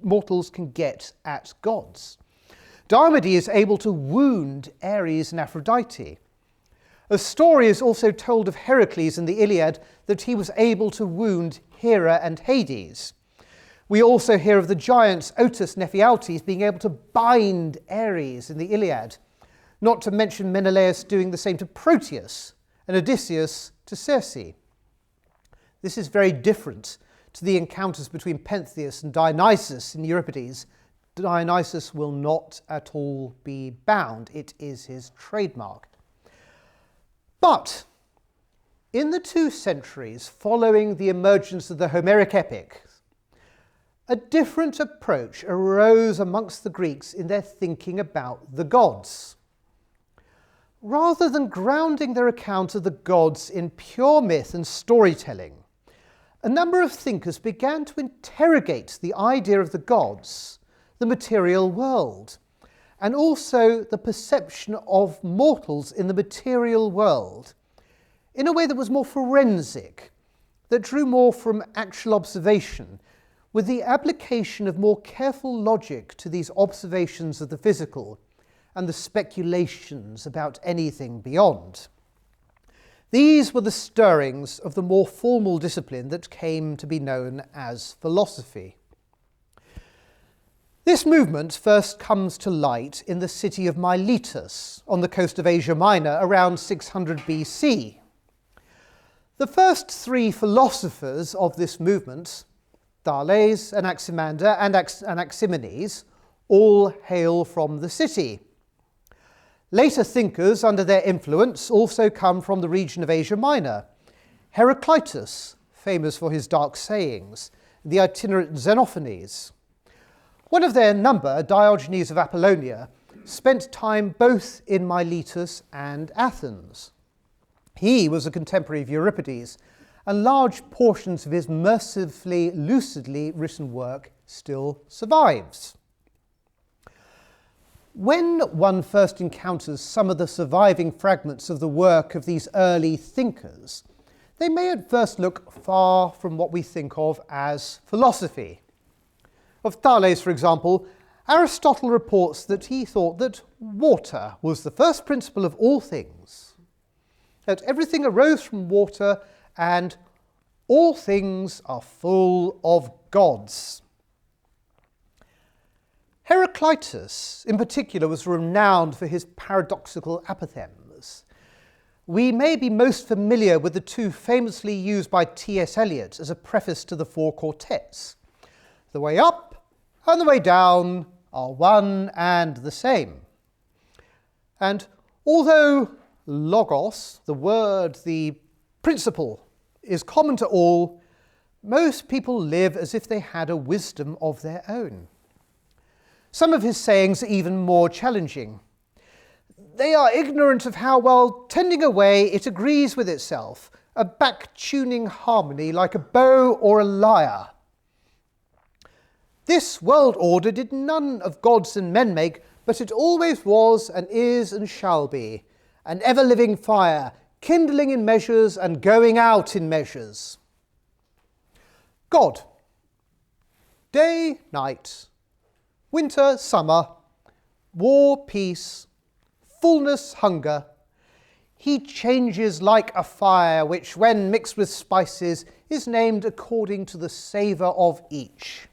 mortals can get at gods. Diomede is able to wound Ares and Aphrodite. A story is also told of Heracles in the Iliad that he was able to wound Hera and Hades. We also hear of the giants Otus and Ephialtes being able to bind Ares in the Iliad, not to mention Menelaus doing the same to Proteus and Odysseus to Circe. This is very different to the encounters between Pentheus and Dionysus in Euripides. Dionysus will not at all be bound. It is his trademark. But in the 2 centuries following the emergence of the Homeric epic, a different approach arose amongst the Greeks in their thinking about the gods. Rather than grounding their account of the gods in pure myth and storytelling, a number of thinkers began to interrogate the idea of the gods, the material world, and also the perception of mortals in the material world in a way that was more forensic, that drew more from actual observation, with the application of more careful logic to these observations of the physical and the speculations about anything beyond. These were the stirrings of the more formal discipline that came to be known as philosophy. This movement first comes to light in the city of Miletus on the coast of Asia Minor around 600 BC. The first 3 philosophers of this movement, Thales, Anaximander, and Anaximenes, all hail from the city. Later thinkers under their influence also come from the region of Asia Minor. Heraclitus, famous for his dark sayings, the itinerant Xenophanes. One of their number, Diogenes of Apollonia, spent time both in Miletus and Athens. He was a contemporary of Euripides, and large portions of his mercifully, lucidly written work still survives. When one first encounters some of the surviving fragments of the work of these early thinkers, they may at first look far from what we think of as philosophy. Of Thales, for example, Aristotle reports that he thought that water was the first principle of all things, that everything arose from water and all things are full of gods. Heraclitus, in particular, was renowned for his paradoxical apothegms. We may be most familiar with the two famously used by T.S. Eliot as a preface to the four quartets. The way up and the way down are one and the same. And although logos, the word, the principle, is common to all, most people live as if they had a wisdom of their own. Some of his sayings are even more challenging. They are ignorant of how, while tending away, it agrees with itself, a back-tuning harmony like a bow or a lyre. This world order did none of gods and men make, but it always was and is and shall be, an ever-living fire, kindling in measures and going out in measures. God, day, night, winter, summer, war, peace, fullness, hunger, he changes like a fire which, when mixed with spices, is named according to the savour of each.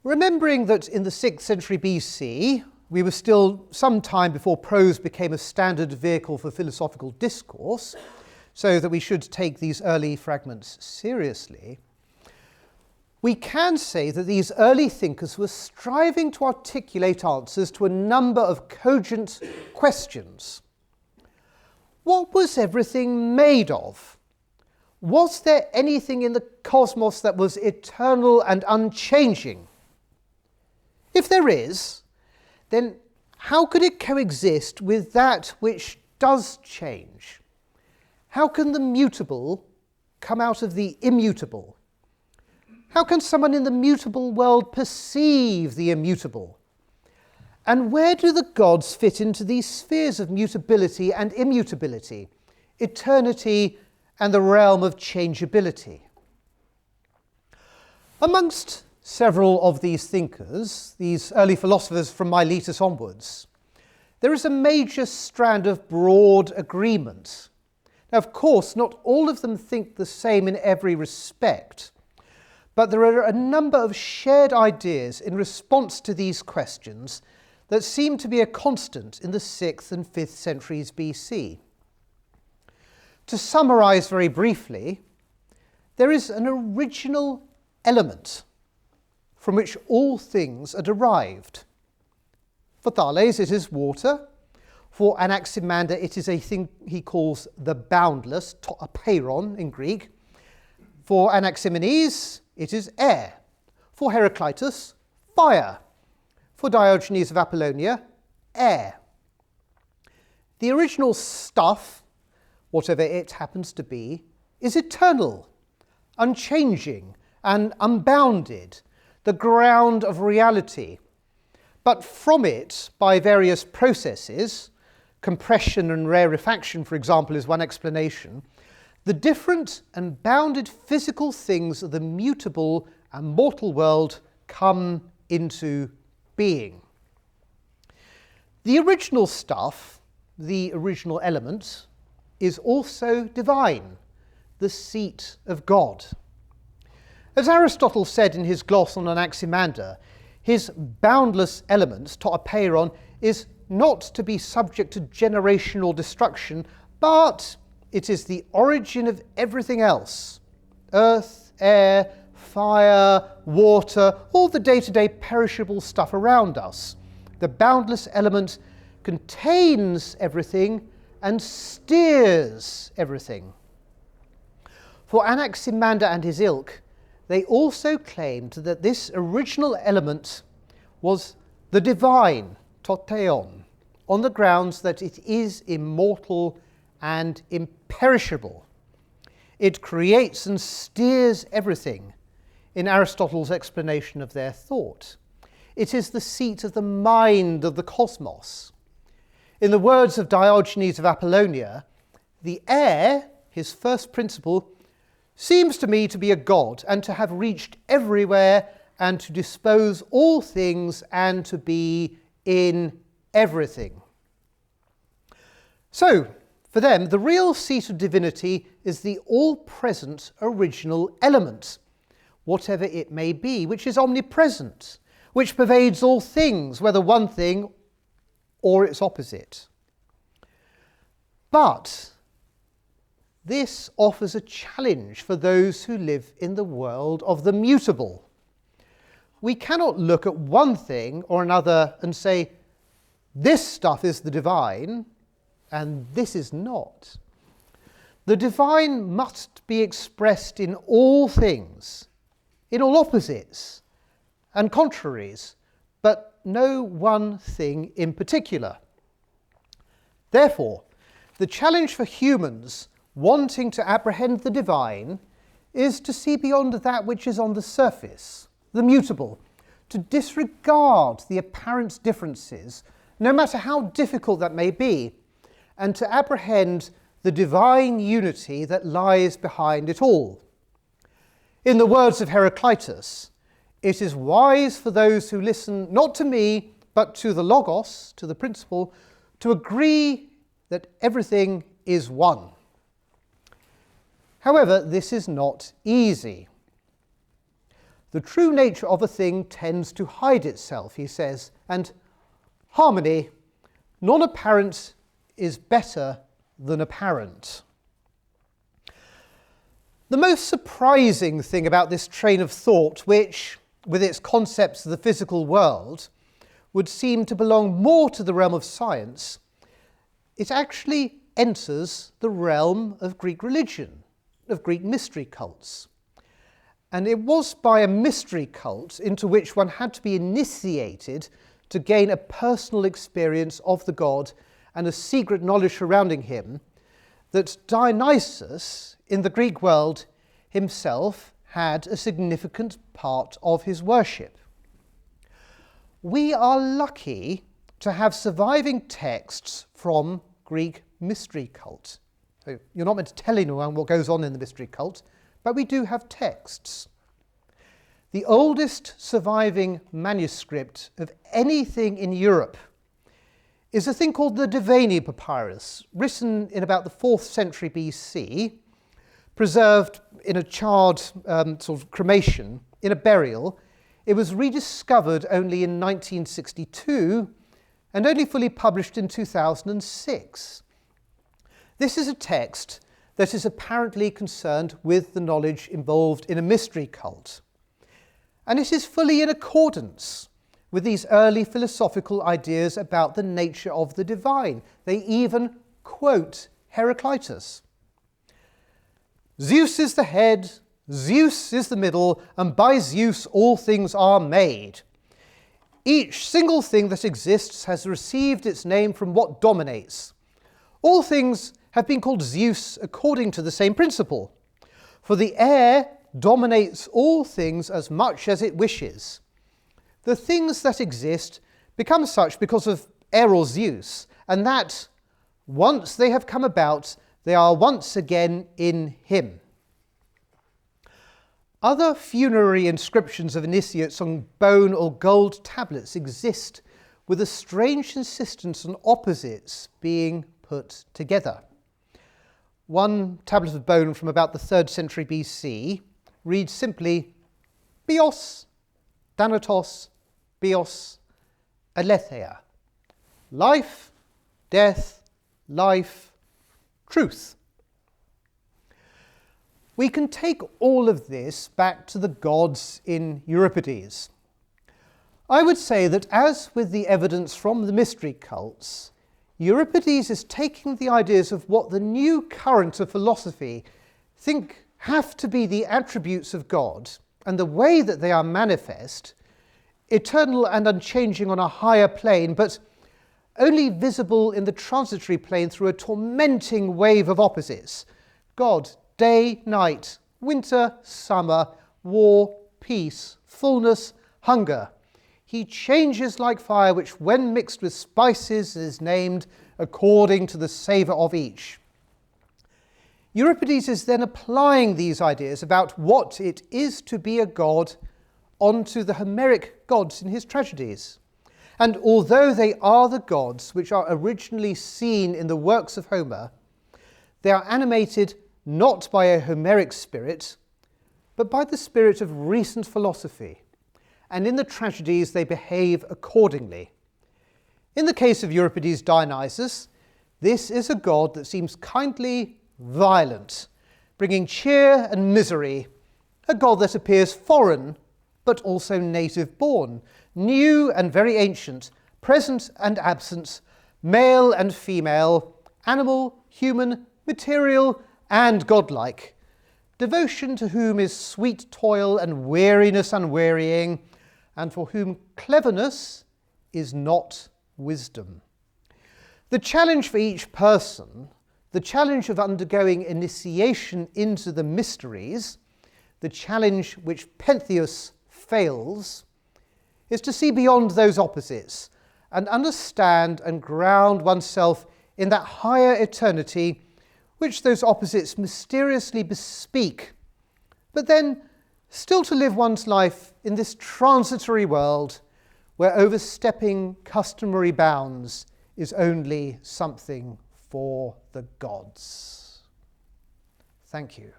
Remembering that in the 6th century BC, we were still some time before prose became a standard vehicle for philosophical discourse, so that we should take these early fragments seriously, we can say that these early thinkers were striving to articulate answers to a number of cogent questions. What was everything made of? Was there anything in the cosmos that was eternal and unchanging? If there is, then how could it coexist with that which does change? How can the mutable come out of the immutable? How can someone in the mutable world perceive the immutable? And where do the gods fit into these spheres of mutability and immutability, eternity and the realm of changeability? Amongst several of these thinkers, these early philosophers from Miletus onwards, there is a major strand of broad agreement. Now, of course, not all of them think the same in every respect, but there are a number of shared ideas in response to these questions that seem to be a constant in the 6th and 5th centuries BC. To summarise very briefly, there is an original element from which all things are derived. For Thales, it is water. For Anaximander, it is a thing he calls the boundless, to apeiron in Greek. For Anaximenes, it is air. For Heraclitus, fire. For Diogenes of Apollonia, air. The original stuff, whatever it happens to be, is eternal, unchanging, and unbounded, the ground of reality. But from it, by various processes, compression and rarefaction, for example, is one explanation, the different and bounded physical things of the mutable and mortal world come into being. The original stuff, the original element, is also divine, the seat of God. As Aristotle said in his gloss on Anaximander, his boundless element, to apeiron, is not to be subject to generational destruction, but it is the origin of everything else. Earth, air, fire, water, all the day-to-day perishable stuff around us. The boundless element contains everything and steers everything. For Anaximander and his ilk, they also claimed that this original element was the divine, to theon, on the grounds that it is immortal and imperishable. It creates and steers everything, in Aristotle's explanation of their thought. It is the seat of the mind of the cosmos. In the words of Diogenes of Apollonia, the air, his first principle, seems to me to be a god and to have reached everywhere and to dispose all things and to be in everything. So, for them, the real seat of divinity is the all-present original element, whatever it may be, which is omnipresent, which pervades all things, whether one thing or its opposite. But this offers a challenge for those who live in the world of the mutable. We cannot look at one thing or another and say, this stuff is the divine, and this is not. The divine must be expressed in all things, in all opposites and contraries, but no one thing in particular. Therefore, the challenge for humans wanting to apprehend the divine is to see beyond that which is on the surface, the mutable, to disregard the apparent differences, no matter how difficult that may be, and to apprehend the divine unity that lies behind it all. In the words of Heraclitus, it is wise for those who listen not to me, but to the logos, to the principle, to agree that everything is one. However, this is not easy. The true nature of a thing tends to hide itself, he says, and harmony, non-apparent, is better than apparent. The most surprising thing about this train of thought, which, with its concepts of the physical world, would seem to belong more to the realm of science, it actually enters the realm of Greek religion, of Greek mystery cults. And it was by a mystery cult into which one had to be initiated to gain a personal experience of the god and a secret knowledge surrounding him that Dionysus, in the Greek world, himself had a significant part of his worship. We are lucky to have surviving texts from Greek mystery cult. So you're not meant to tell anyone what goes on in the mystery cult, but we do have texts. The oldest surviving manuscript of anything in Europe is a thing called the Devani Papyrus, written in about the 4th century BC, preserved in a charred sort of cremation, in a burial. It was rediscovered only in 1962 and only fully published in 2006. This is a text that is apparently concerned with the knowledge involved in a mystery cult. And it is fully in accordance with these early philosophical ideas about the nature of the divine. They even quote Heraclitus. Zeus is the head, Zeus is the middle, and by Zeus all things are made. Each single thing that exists has received its name from what dominates. All things have been called Zeus according to the same principle. For the air dominates all things as much as it wishes. The things that exist become such because of air or Zeus, and that, once they have come about, they are once again in him. Other funerary inscriptions of initiates on bone or gold tablets exist with a strange insistence on opposites being put together. One tablet of bone from about the 3rd century BC reads simply bios, thanatos, bios, aletheia. Life, death, life, truth. We can take all of this back to the gods in Euripides. I would say that, as with the evidence from the mystery cults, Euripides is taking the ideas of what the new current of philosophy think have to be the attributes of God and the way that they are manifest, eternal and unchanging on a higher plane, but only visible in the transitory plane through a tormenting wave of opposites. God, day, night, winter, summer, war, peace, fullness, hunger. He changes like fire, which when mixed with spices is named according to the savour of each. Euripides is then applying these ideas about what it is to be a god onto the Homeric gods in his tragedies. And although they are the gods which are originally seen in the works of Homer, they are animated not by a Homeric spirit, but by the spirit of recent philosophy. And in the tragedies they behave accordingly. In the case of Euripides' Dionysus, this is a god that seems kindly violent, bringing cheer and misery, a god that appears foreign, but also native-born, new and very ancient, present and absent, male and female, animal, human, material, and godlike, devotion to whom is sweet toil and weariness unwearying, and for whom cleverness is not wisdom. The challenge for each person, the challenge of undergoing initiation into the mysteries, the challenge which Pentheus fails, is to see beyond those opposites and understand and ground oneself in that higher eternity which those opposites mysteriously bespeak, but then still to live one's life in this transitory world where overstepping customary bounds is only something for the gods. Thank you.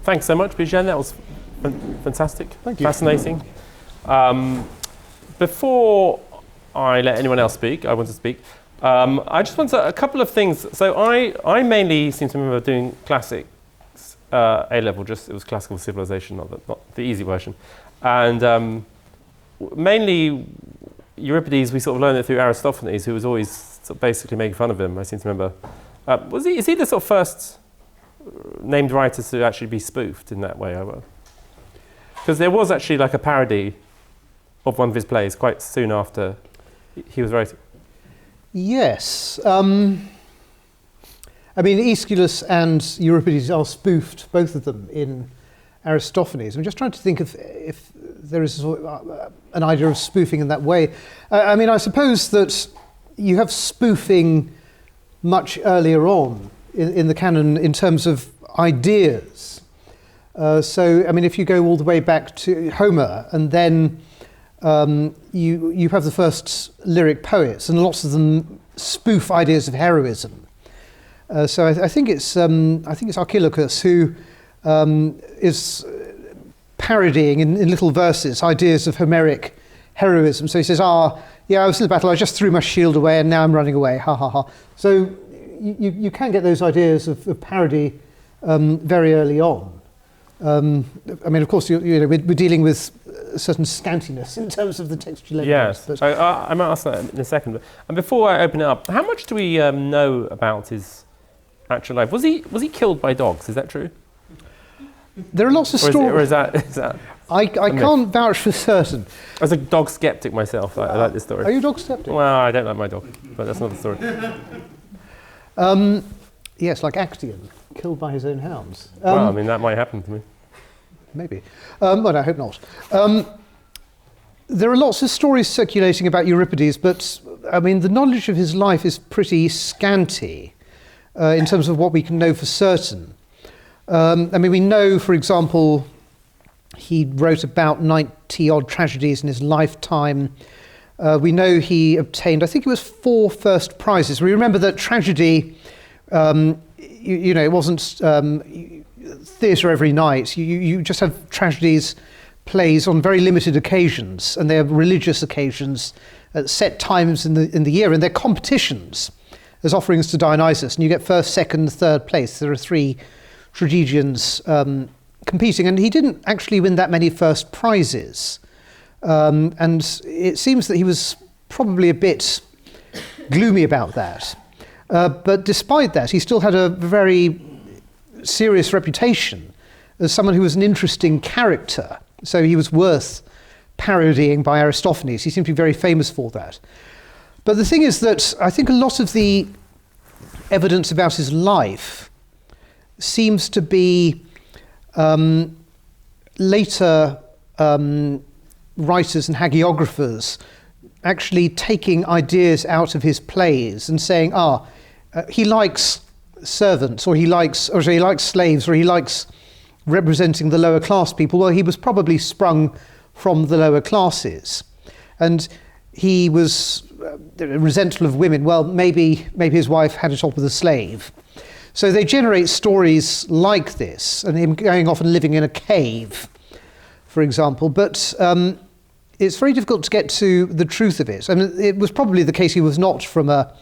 Thanks so much, Bijan. That was fantastic. Thank you. Fascinating. Before I let anyone else speak, I want to speak. I just want a couple of things. So I mainly seem to remember doing classics A-level. It was classical civilization, not the easy version, and mainly Euripides. We sort of learned it through Aristophanes, who was always sort of basically making fun of him. I seem to remember. Is he the sort of first named writer to actually be spoofed in that way? Because there was actually like a parody of one of his plays quite soon after he was writing. Yes. I mean, Aeschylus and Euripides are spoofed, both of them, in Aristophanes. I'm just trying to think if there is an idea of spoofing in that way. I mean, I suppose that you have spoofing much earlier on in the canon in terms of ideas. So, I mean, if you go all the way back to Homer, and then you have the first lyric poets, and lots of them spoof ideas of heroism. So I think it's Archilochus who is parodying in little verses ideas of Homeric heroism. So he says, yeah, I was in the battle, I just threw my shield away, and now I'm running away, ha ha ha. So you can get those ideas of parody very early on. I mean, of course, we're dealing with a certain scantiness in terms of the textual evidence. Yes, I might ask that in a second. And before I open it up, how much do we know about his actual life? Was he killed by dogs? Is that true? There are lots of stories. Or is that I can't vouch for certain. As a dog skeptic myself, I like this story. Are you a dog skeptic? Well, I don't like my dog, but that's another story. Yes, like Actaeon, killed by his own hounds. Well, I mean, that might happen to me. Maybe. Well, I hope not. There are lots of stories circulating about Euripides, but, I mean, the knowledge of his life is pretty scanty in terms of what we can know for certain. I mean, we know, for example, he wrote about 90-odd tragedies in his lifetime. We know he obtained, I think it was 4 first prizes. We remember that tragedy, it wasn't theatre every night. You just have tragedies, plays on very limited occasions, and they're religious occasions at set times in the year, and they're competitions as offerings to Dionysus, and you get first, second, third place. There are 3 tragedians competing, and he didn't actually win that many first prizes. And it seems that he was probably a bit gloomy about that. But despite that, he still had a very serious reputation as someone who was an interesting character. So he was worth parodying by Aristophanes. He seemed to be very famous for that. But the thing is that I think a lot of the evidence about his life seems to be later writers and hagiographers actually taking ideas out of his plays and saying, he likes servants, or he likes slaves, or he likes representing the lower class people. Well, he was probably sprung from the lower classes, and he was resentful of women. Well, maybe his wife had it off with a slave. So they generate stories like this, and him going off and living in a cave, for example. But it's very difficult to get to the truth of it. I mean, it was probably the case he was not from a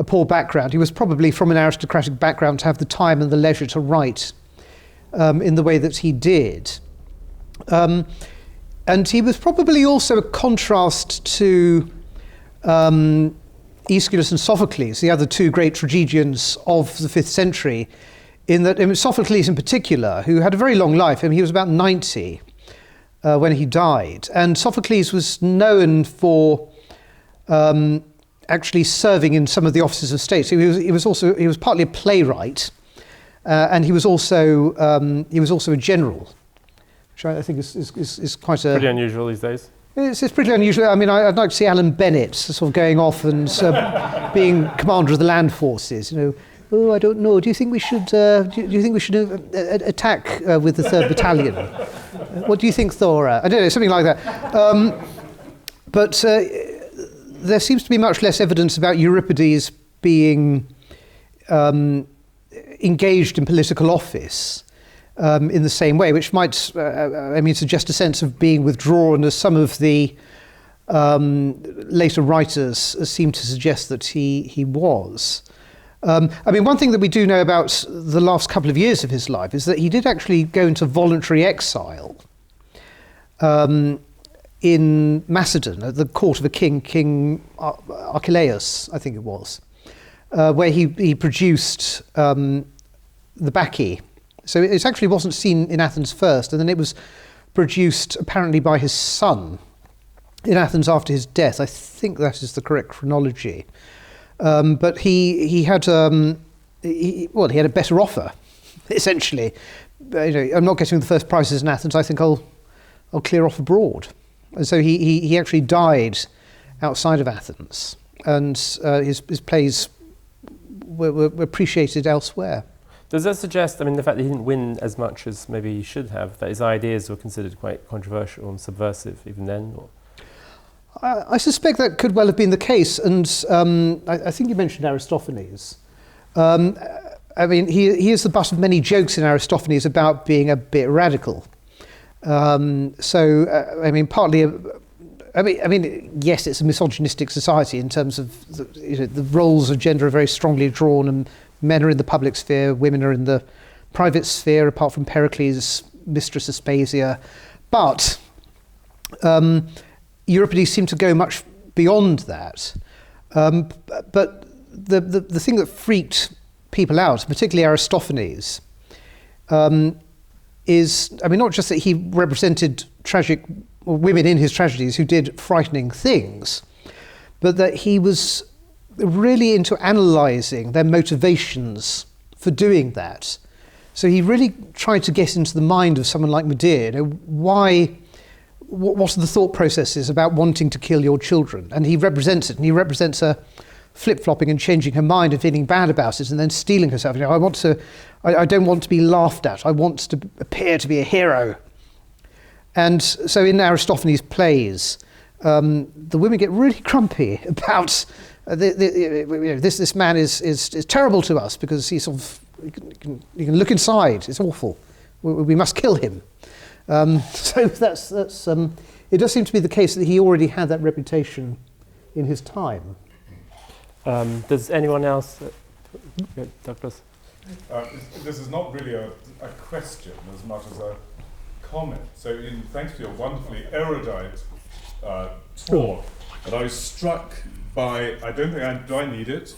poor background. He was probably from an aristocratic background to have the time and the leisure to write in the way that he did. And he was probably also a contrast to Aeschylus and Sophocles, the other two great tragedians of the 5th century, in that Sophocles in particular, who had a very long life. I mean, he was about 90 when he died. And Sophocles was known for actually serving in some of the offices of state. So he was partly a playwright, and he was also a general, which I think is quite a... Pretty unusual these days. It's pretty unusual. I mean, I'd like to see Alan Bennett sort of going off and being commander of the land forces. I don't know. Do you think we should? Do you think we should attack with the 3rd Battalion? What do you think, Thora? I don't know, something like that. But there seems to be much less evidence about Euripides being engaged in political office in the same way, which might, suggest a sense of being withdrawn, as some of the later writers seem to suggest that he was. One thing that we do know about the last couple of years of his life is that he did actually go into voluntary exile in Macedon, at the court of a King Archelaus, I think it was, where he produced the Bacchae. So it actually wasn't seen in Athens first, and then it was produced apparently by his son in Athens after his death. I think that is the correct chronology. But he had a better offer, essentially. I'm not getting the first prizes in Athens. I think I'll clear off abroad. And so he actually died outside of Athens, and his plays were appreciated elsewhere. Does that suggest, the fact that he didn't win as much as maybe he should have, that his ideas were considered quite controversial and subversive even then? Or? I suspect that could well have been the case, and I think you mentioned Aristophanes. He is the butt of many jokes in Aristophanes about being a bit radical. Partly, yes, it's a misogynistic society in terms of the roles of gender are very strongly drawn, and men are in the public sphere, women are in the private sphere, apart from Pericles' mistress Aspasia. But Euripides seemed to go much beyond that. But the thing that freaked people out, particularly Aristophanes, is not just that he represented tragic women in his tragedies who did frightening things, but that he was really into analysing their motivations for doing that. So he really tried to get into the mind of someone like Medea. What are the thought processes about wanting to kill your children? And he represents it, and he represents her flip-flopping and changing her mind and feeling bad about it and then steeling herself. I don't want to be laughed at. I want to appear to be a hero. And so in Aristophanes' plays, the women get really grumpy about this man is terrible to us because he can look inside. It's awful. We must kill him. So that's it does seem to be the case that he already had that reputation in his time. Does anyone else? Douglas? This is not really a question as much as a comment. So thanks for your wonderfully erudite talk, and I was struck by, do I need it?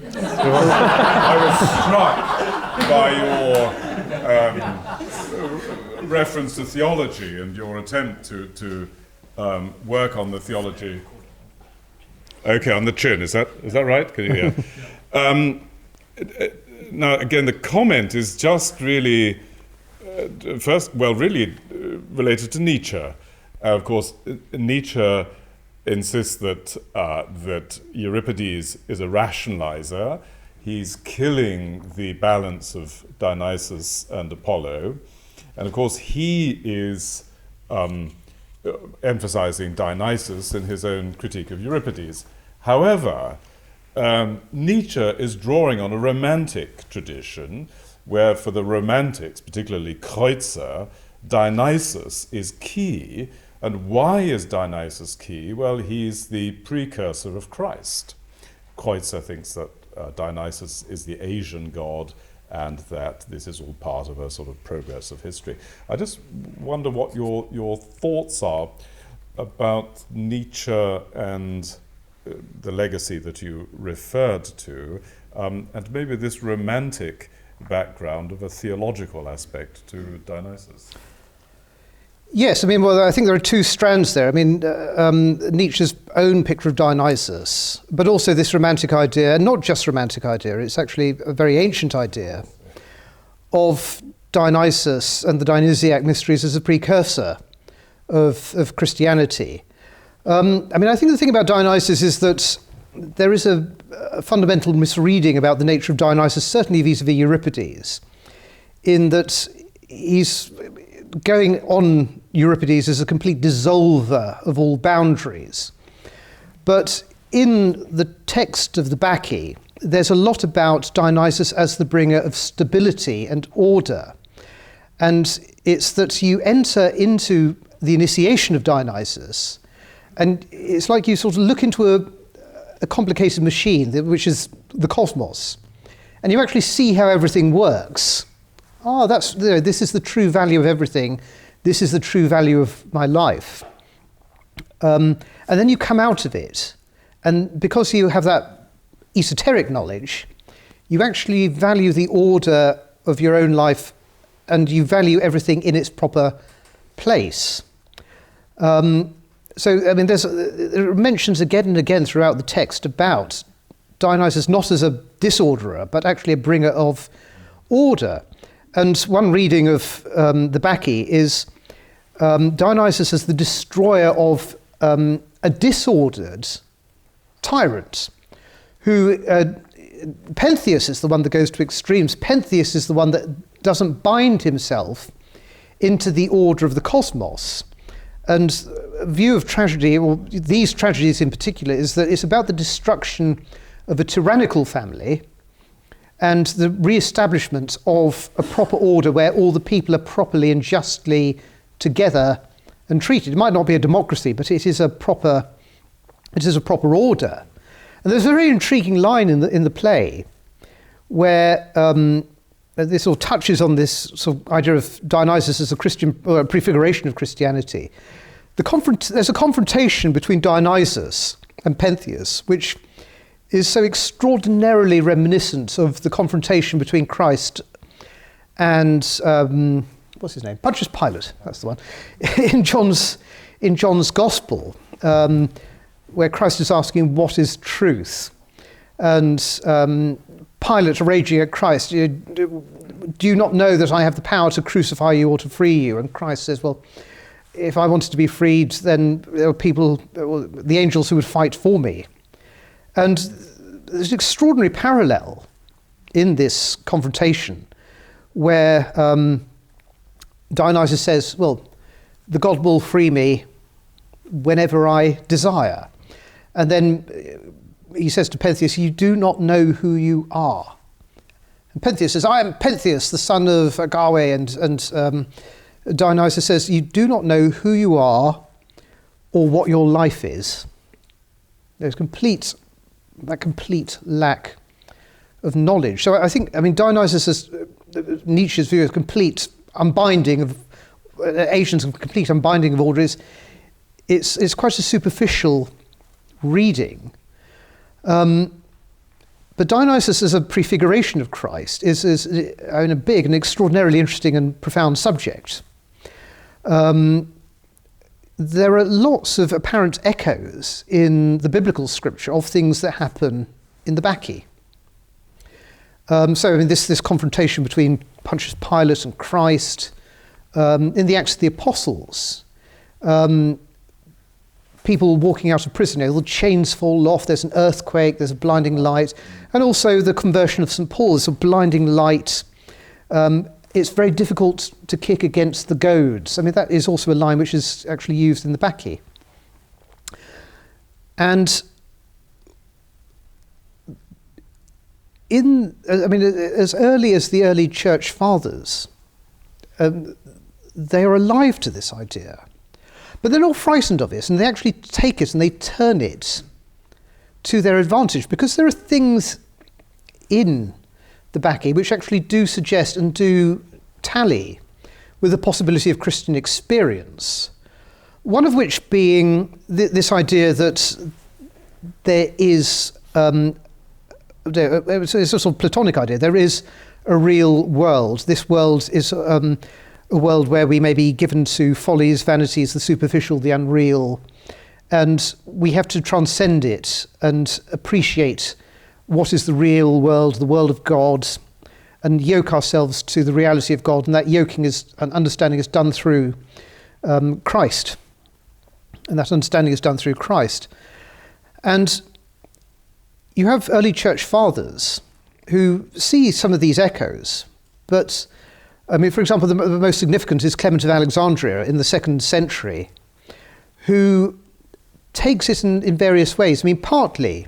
I was struck by your reference to theology and your attempt to work on the theology. Okay, on the chin, is that right? Can you hear? Now, again, the comment is just really, really related to Nietzsche. Of course, Nietzsche insists that Euripides is a rationalizer. He's killing the balance of Dionysus and Apollo. And of course, he is emphasizing Dionysus in his own critique of Euripides. However, Nietzsche is drawing on a romantic tradition where for the romantics, particularly Kreutzer, Dionysus is key. And why is Dionysus key? Well, he's the precursor of Christ. Kreutzer thinks that Dionysus is the Asian god and that this is all part of a sort of progress of history. I just wonder what your thoughts are about Nietzsche and the legacy that you referred to, and maybe this romantic background of a theological aspect to Dionysus. Yes, I mean, well, I think there are two strands there. I mean, Nietzsche's own picture of Dionysus, but also this romantic idea, and not just romantic idea, it's actually a very ancient idea of Dionysus and the Dionysiac mysteries as a precursor of Christianity. I mean, I think the thing about Dionysus is that there is a fundamental misreading about the nature of Dionysus, certainly vis-a-vis Euripides, in that he's going on Euripides as a complete dissolver of all boundaries. But in the text of the Bacchae, there's a lot about Dionysus as the bringer of stability and order. And it's that you enter into the initiation of Dionysus, and it's like you sort of look into a complicated machine, which is the cosmos, and you actually see how everything works. This is the true value of everything. This is the true value of my life. And then you come out of it, and because you have that esoteric knowledge, you actually value the order of your own life, and you value everything in its proper place. So, I mean, there are mentions again and again throughout the text about Dionysus not as a disorderer, but actually a bringer of order. And one reading of the Bacchae is Dionysus as the destroyer of a disordered tyrant, who Pentheus is the one that goes to extremes. Pentheus is the one that doesn't bind himself into the order of the cosmos. And a view of tragedy, or these tragedies in particular, is that it's about the destruction of a tyrannical family and the re-establishment of a proper order where all the people are properly and justly together and treated. It might not be a democracy, but it is a proper order. And there's a very intriguing line in the play where this sort of touches on this sort of idea of Dionysus as a Christian, or a prefiguration of Christianity. There's a confrontation between Dionysus and Pentheus, which is so extraordinarily reminiscent of the confrontation between Christ and what's his name? Pontius Pilate. That's the one. in John's Gospel, where Christ is asking, "What is truth?" And Pilate raging at Christ, "Do you not know that I have the power to crucify you or to free you?" And Christ says, "Well, if I wanted to be freed, then there were people, the angels who would fight for me." And there's an extraordinary parallel in this confrontation where Dionysus says, "Well, the God will free me whenever I desire." And then he says to Pentheus, "You do not know who you are." And Pentheus says, "I am Pentheus, the son of Agawe." And Dionysus says, "You do not know who you are or what your life is." There's that complete lack of knowledge. So I think, Dionysus is Nietzsche's view of complete unbinding of Asians, complete unbinding of order it's quite a superficial reading. But Dionysus as a prefiguration of Christ is a big and extraordinarily interesting and profound subject. There are lots of apparent echoes in the biblical scripture of things that happen in the Bacchae. This confrontation between Pontius Pilate and Christ, in the Acts of the Apostles, people walking out of prison, the chains fall off, there's an earthquake, there's a blinding light, and also the conversion of St. Paul, there's a blinding light. It's very difficult to kick against the goads. That is also a line which is actually used in the Bacchae. And as early as the early church fathers, they are alive to this idea. But they're not frightened of it, and they actually take it and they turn it to their advantage, because there are things in the Bacchae which actually do suggest and do tally with the possibility of Christian experience. One of which being this idea that there is, it's a sort of Platonic idea, there is a real world. This world is a world where we may be given to follies, vanities, the superficial, the unreal, and we have to transcend it and appreciate what is the real world, the world of God, and yoke ourselves to the reality of God, and that yoking and understanding is done through Christ. And that understanding is done through Christ. And you have early church fathers who see some of these echoes, but for example, the most significant is Clement of Alexandria in the 2nd century, who takes it in various ways. Partly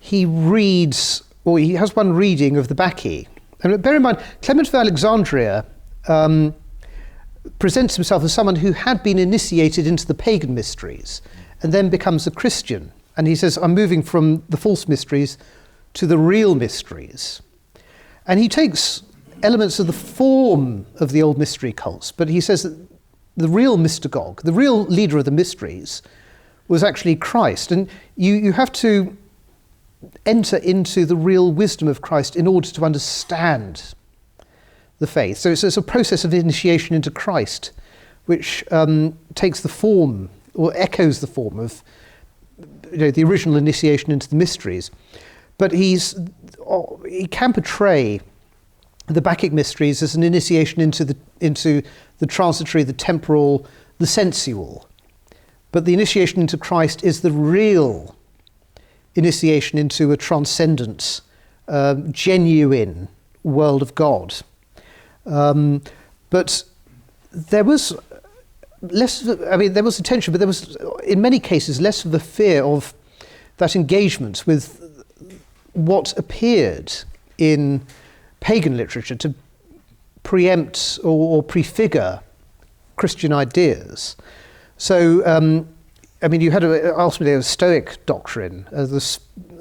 he reads, or he has one reading of the Bacchae. And bear in mind, Clement of Alexandria presents himself as someone who had been initiated into the pagan mysteries and then becomes a Christian. And he says, I'm moving from the false mysteries to the real mysteries. And he takes elements of the form of the old mystery cults, but he says that the real mystagogue, the real leader of the mysteries, was actually Christ. And you have to enter into the real wisdom of Christ in order to understand the faith. So it's a process of initiation into Christ, which takes the form, or echoes the form of the original initiation into the mysteries. But he can portray the Bacchic mysteries as an initiation into the transitory, the temporal, the sensual. But the initiation into Christ is the real initiation into a transcendent, genuine world of God. But there was less of there was attention, but there was, in many cases, less of the fear of that engagement with what appeared in pagan literature to preempt or prefigure Christian ideas. So, you had ultimately a Stoic doctrine, the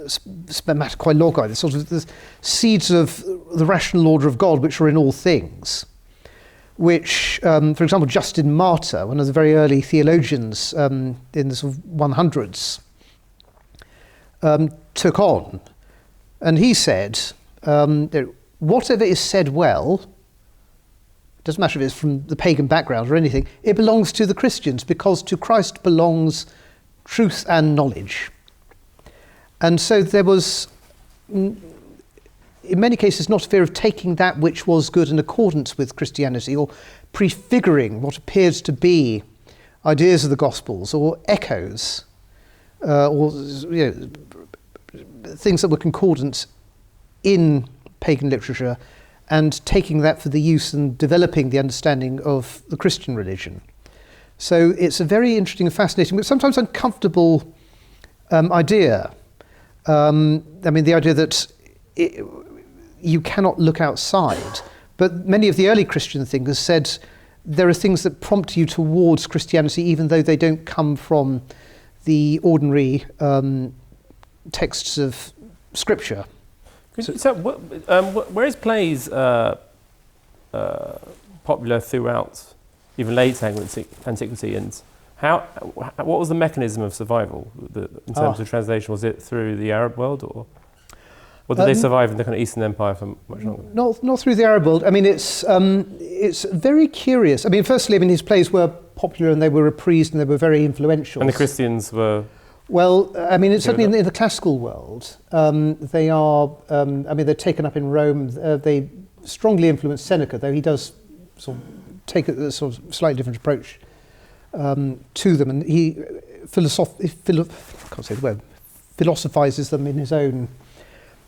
spermatakoi logai, the sort of the seeds of the rational order of God, which are in all things, which, for example, Justin Martyr, one of the very early theologians in the sort of 100s, took on. And he said, whatever is said well, doesn't matter if it's from the pagan background or anything, it belongs to the Christians, because to Christ belongs truth and knowledge. And so there was, in many cases, not a fear of taking that which was good in accordance with Christianity, or prefiguring what appears to be ideas of the Gospels, or echoes, or things that were concordant in pagan literature, and taking that for the use and developing the understanding of the Christian religion. So it's a very interesting and fascinating, but sometimes uncomfortable idea. The idea that you cannot look outside. But many of the early Christian thinkers said there are things that prompt you towards Christianity, even though they don't come from the ordinary texts of Scripture. So whereas plays popular throughout even late antiquity, and What was the mechanism of survival in terms of translation? Was it through the Arab world, or did they survive in the kind of Eastern Empire for much longer? Not through the Arab world. I mean, it's very curious. I mean, firstly, his plays were popular and they were reprised and they were very influential. And the Christians were... Well, it's certainly in the classical world. They are, they're taken up in Rome. They strongly influence Seneca, though he does sort of take a sort of slightly different approach to them. And he philosophizes them in his own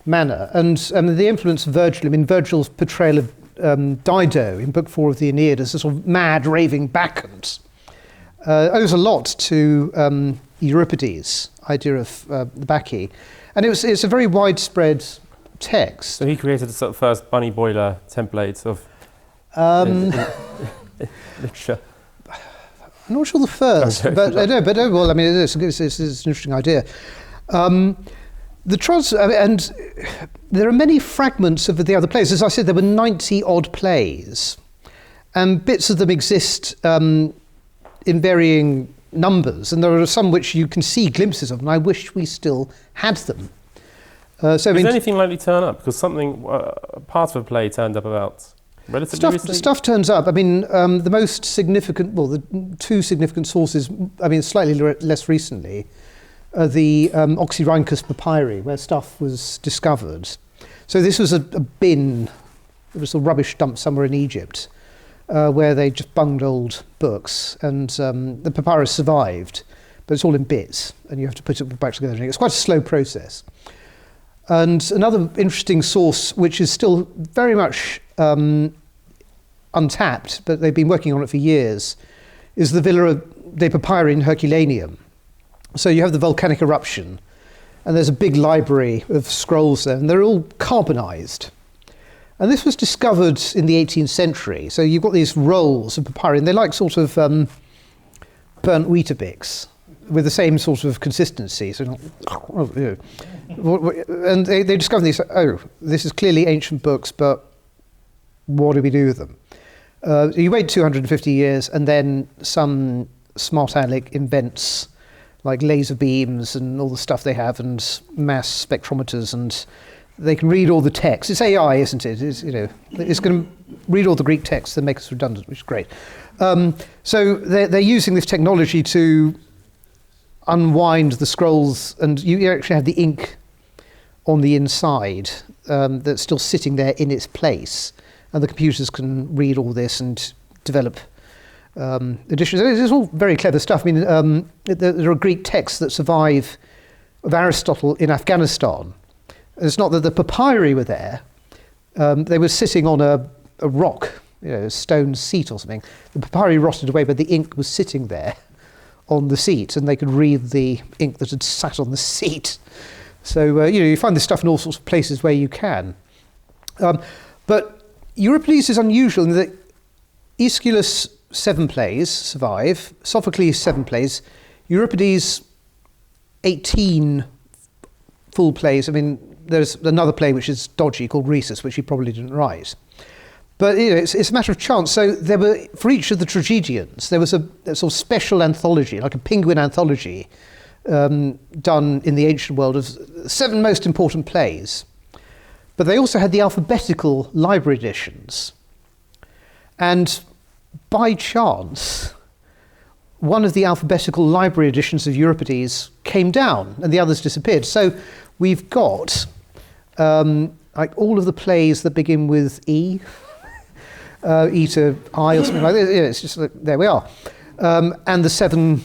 manner. And the influence of Virgil, Virgil's portrayal of Dido in Book 4 of the Aeneid as a sort of mad, raving bacchant owes a lot to Euripides' idea of the Bacchae. And it's a very widespread text. So he created the sort of first bunny boiler template of literature. I'm not sure the first, but it's an interesting idea. And there are many fragments of the other plays. As I said, there were 90 odd plays, and bits of them exist in varying numbers, and there are some which you can see glimpses of, and I wish we still had them. Is anything likely to turn up? Because part of a play turned up about relatively recently? Stuff turns up. The most significant, the two significant sources, slightly less recently, are the Oxyrhynchus papyri, where stuff was discovered. So this was a bin, it was a rubbish dump somewhere in Egypt, where they just bunged old books, and the papyrus survived, but it's all in bits, and you have to put it back together. It's quite a slow process. And another interesting source, which is still very much untapped, but they've been working on it for years, is the Villa de Papyri in Herculaneum. So you have the volcanic eruption, and there's a big library of scrolls there, and they're all carbonized. And this was discovered in the 18th century. So you've got these rolls of papyri, and they're like sort of burnt Weetabix, with the same sort of consistency. So, and they discovered these. This is clearly ancient books, but what do we do with them? You wait 250 years, and then some smart aleck invents like laser beams and all the stuff they have, and mass spectrometers, and they can read all the text. It's AI, isn't it? It's going to read all the Greek texts and make us redundant, which is great. So they're using this technology to unwind the scrolls, and you actually have the ink on the inside that's still sitting there in its place, and the computers can read all this and develop editions. It's all very clever stuff. There are Greek texts that survive of Aristotle in Afghanistan. It's not that the papyri were there. They were sitting on a rock, a stone seat or something. The papyri rotted away, but the ink was sitting there on the seat, and they could read the ink that had sat on the seat. So, you find this stuff in all sorts of places where you can. But Euripides is unusual in that Aeschylus' 7 plays survive, Sophocles' 7 plays, Euripides' 18 full plays. There's another play which is dodgy called Rhesus, which he probably didn't write. But it's a matter of chance. So there were, for each of the tragedians, there was a sort of special anthology, like a penguin anthology, done in the ancient world of 7 most important plays. But they also had the alphabetical library editions. And by chance, one of the alphabetical library editions of Euripides came down and the others disappeared. So we've got like all of the plays that begin with E, E to I or something like that. It's just like, there we are. And the 7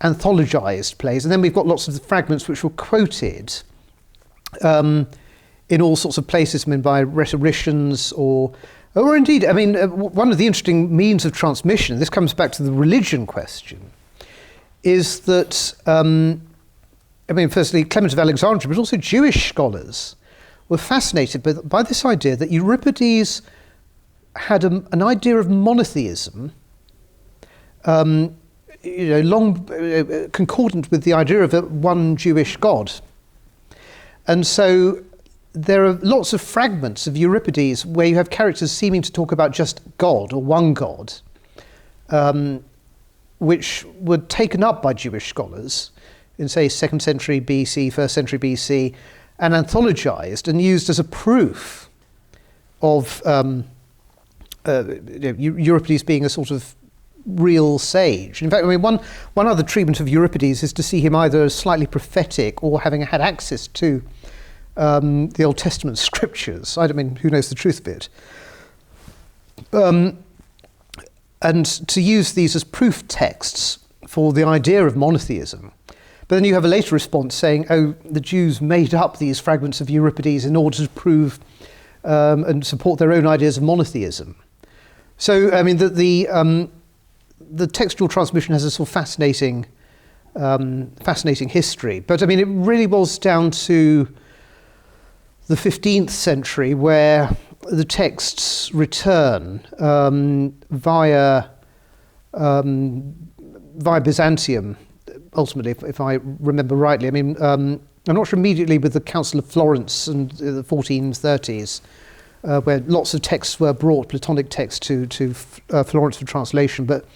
anthologized plays. And then we've got lots of the fragments which were quoted in all sorts of places, by rhetoricians or indeed, one of the interesting means of transmission, this comes back to the religion question, is that, firstly, Clement of Alexandria, but also Jewish scholars were fascinated by this idea that Euripides had an idea of monotheism, long concordant with the idea of one Jewish God. And so there are lots of fragments of Euripides where you have characters seeming to talk about just God or one God. which were taken up by Jewish scholars in, say, 2nd century BC, 1st century BC, and anthologized and used as a proof of Euripides being a sort of real sage. In fact, I mean, one other treatment of Euripides is to see him either as slightly prophetic or having had access to the Old Testament scriptures. I don't mean, who knows the truth of it. And to use these as proof texts for the idea of monotheism. But then you have a later response saying, oh, the Jews made up these fragments of Euripides in order to prove and support their own ideas of monotheism. So, I mean, the textual transmission has a sort of fascinating history. But, I mean, it really was down to the 15th century where the texts return via Byzantium, ultimately, if I remember rightly. I mean, I'm not sure immediately with the Council of Florence in the 1430s, where lots of texts were brought, Platonic texts, to Florence for translation. But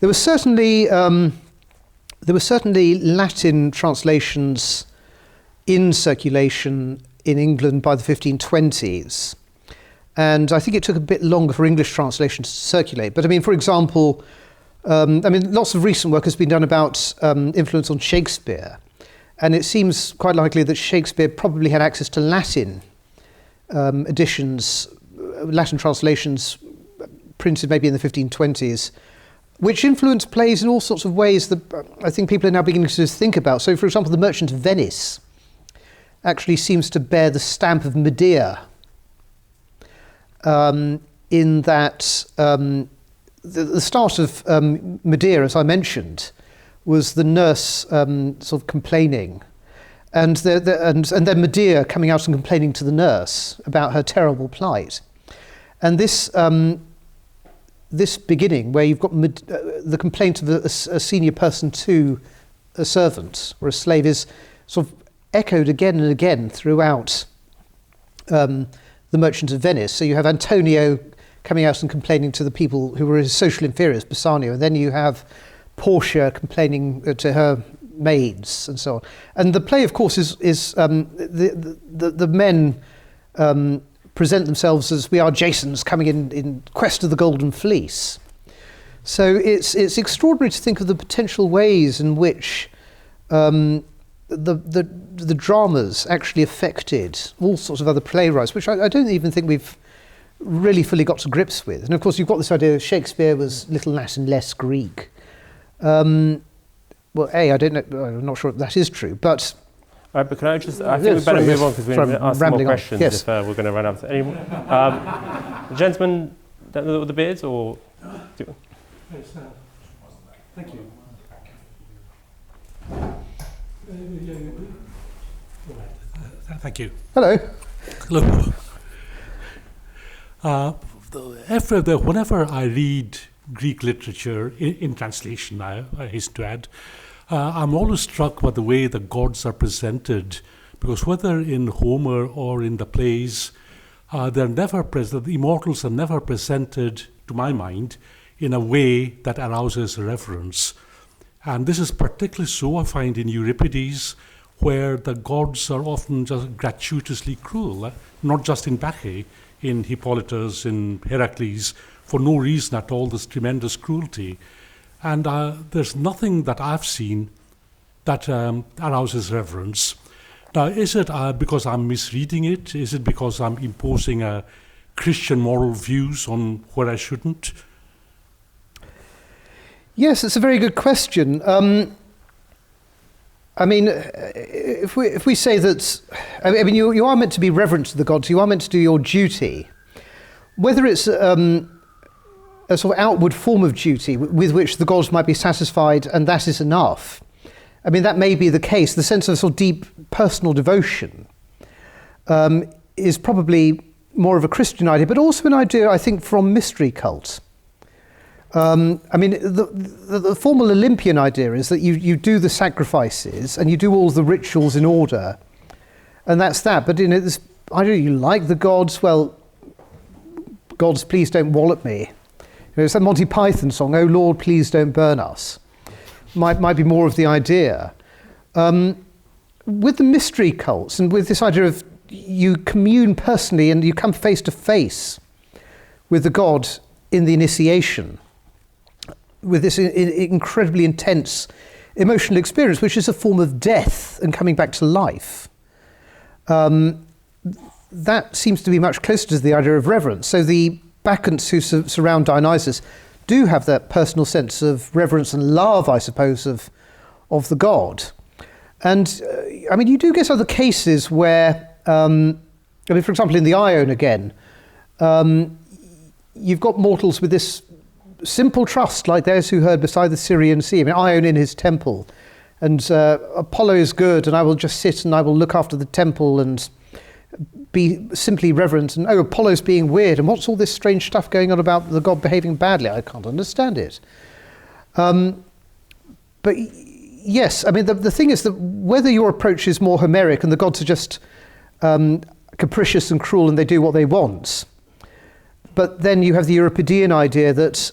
there were certainly Latin translations in circulation in England by the 1520s. And I think it took a bit longer for English translations to circulate. But I mean, for example, lots of recent work has been done about influence on Shakespeare. And it seems quite likely that Shakespeare probably had access to Latin editions, Latin translations printed maybe in the 1520s, which influenced plays in all sorts of ways that I think people are now beginning to think about. So, for example, The Merchant of Venice actually seems to bear the stamp of Medea, in that the start of Medea, as I mentioned, was the nurse sort of complaining, and then Medea coming out and complaining to the nurse about her terrible plight. And this beginning, where you've got the complaint of a senior person to a servant or a slave, is sort of echoed again and again throughout The Merchant of Venice. So you have Antonio coming out and complaining to the people who were his social inferiors, Bassanio, and then you have Portia complaining to her maids and so on. And the play, of course, is the men present themselves as, we are Jasons coming in quest of the Golden Fleece. So it's extraordinary to think of the potential ways in which the dramas actually affected all sorts of other playwrights, which I don't even think we've really fully got to grips with. And of course, you've got this idea that Shakespeare was little Latin, less Greek. Well, I don't know. I'm not sure if that is true, but. All right, but can I just? I think we better move on because we're going to ask some more questions. Yes. If we're going to run out. Any the gentleman with the beards, or? Thank you. Thank you. Hello. Hello. Whenever I read Greek literature in translation, I hasten to add, I'm always struck by the way the gods are presented, because whether in Homer or in the plays, they're never present. The immortals are never presented, to my mind, in a way that arouses reverence. And this is particularly so, I find, in Euripides, where the gods are often just gratuitously cruel, not just in Bacchae, in Hippolytus, in Heracles, for no reason at all, this tremendous cruelty. And there's nothing that I've seen that arouses reverence. Now, is it because I'm misreading it? Is it because I'm imposing Christian moral views on where I shouldn't? Yes, it's a very good question. I mean, if we say that, I mean, you are meant to be reverent to the gods, you are meant to do your duty. Whether it's a sort of outward form of duty with which the gods might be satisfied and that is enough, I mean, that may be the case. The sense of sort of deep personal devotion is probably more of a Christian idea, but also an idea, I think, from mystery cult. I mean, the formal Olympian idea is that you do the sacrifices and you do all the rituals in order, and that's that. But this idea, you like the gods, well, gods, please don't wallop me. it's that Monty Python song, "Oh Lord, please don't burn us." Might be more of the idea. With the mystery cults and with this idea of you commune personally and you come face to face with the god in the initiation, with this incredibly intense emotional experience, which is a form of death and coming back to life. That seems to be much closer to the idea of reverence. So the Bacchantes who surround Dionysus do have that personal sense of reverence and love, I suppose, of the god. And I mean, you do get other cases where, I mean, for example, in the Ion again, you've got mortals with this simple trust, like those who heard beside the Syrian Sea. I mean, Ion in his temple, and Apollo is good, and I will just sit and I will look after the temple and be simply reverent. And Apollo's being weird, and what's all this strange stuff going on about the god behaving badly? I can't understand it. But yes, I mean, the thing is that whether your approach is more Homeric and the gods are just capricious and cruel and they do what they want, but then you have the Euripidean idea that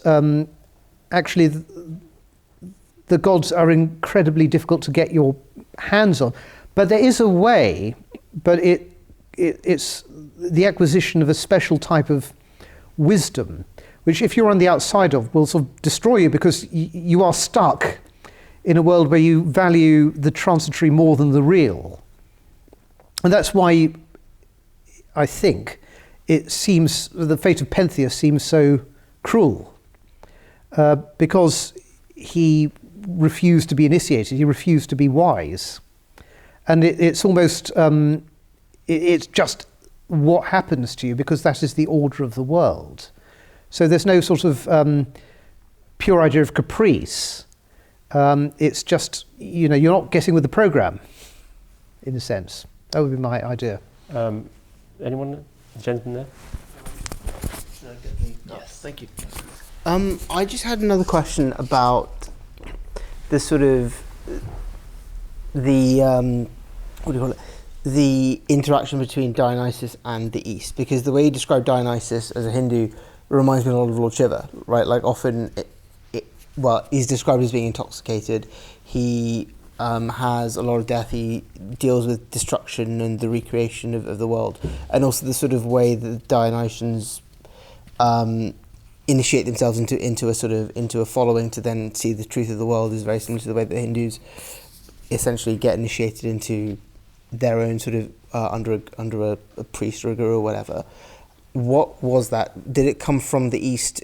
actually the gods are incredibly difficult to get your hands on. But there is a way, but it's the acquisition of a special type of wisdom, which if you're on the outside of, will sort of destroy you because you are stuck in a world where you value the transitory more than the real. And that's why I think it seems, the fate of Pentheus seems so cruel, because he refused to be initiated, he refused to be wise. And it's almost, it's just what happens to you because that is the order of the world. So there's no sort of pure idea of caprice. It's just, you're not getting with the program, in a sense. That would be my idea. Anyone? Gentleman there? Yes, thank you. I just had another question about the sort of the what do you call it? The interaction between Dionysus and the East, because the way you describe Dionysus as a Hindu reminds me a lot of Lord Shiva, right? Like often, he's described as being intoxicated. He has a lot of death. He deals with destruction and the recreation of the world, and also the sort of way that the Dionysians initiate themselves into a following to then see the truth of the world is very similar to the way that the Hindus essentially get initiated into their own sort of under a priest or a guru or whatever. What was that? Did it come from the East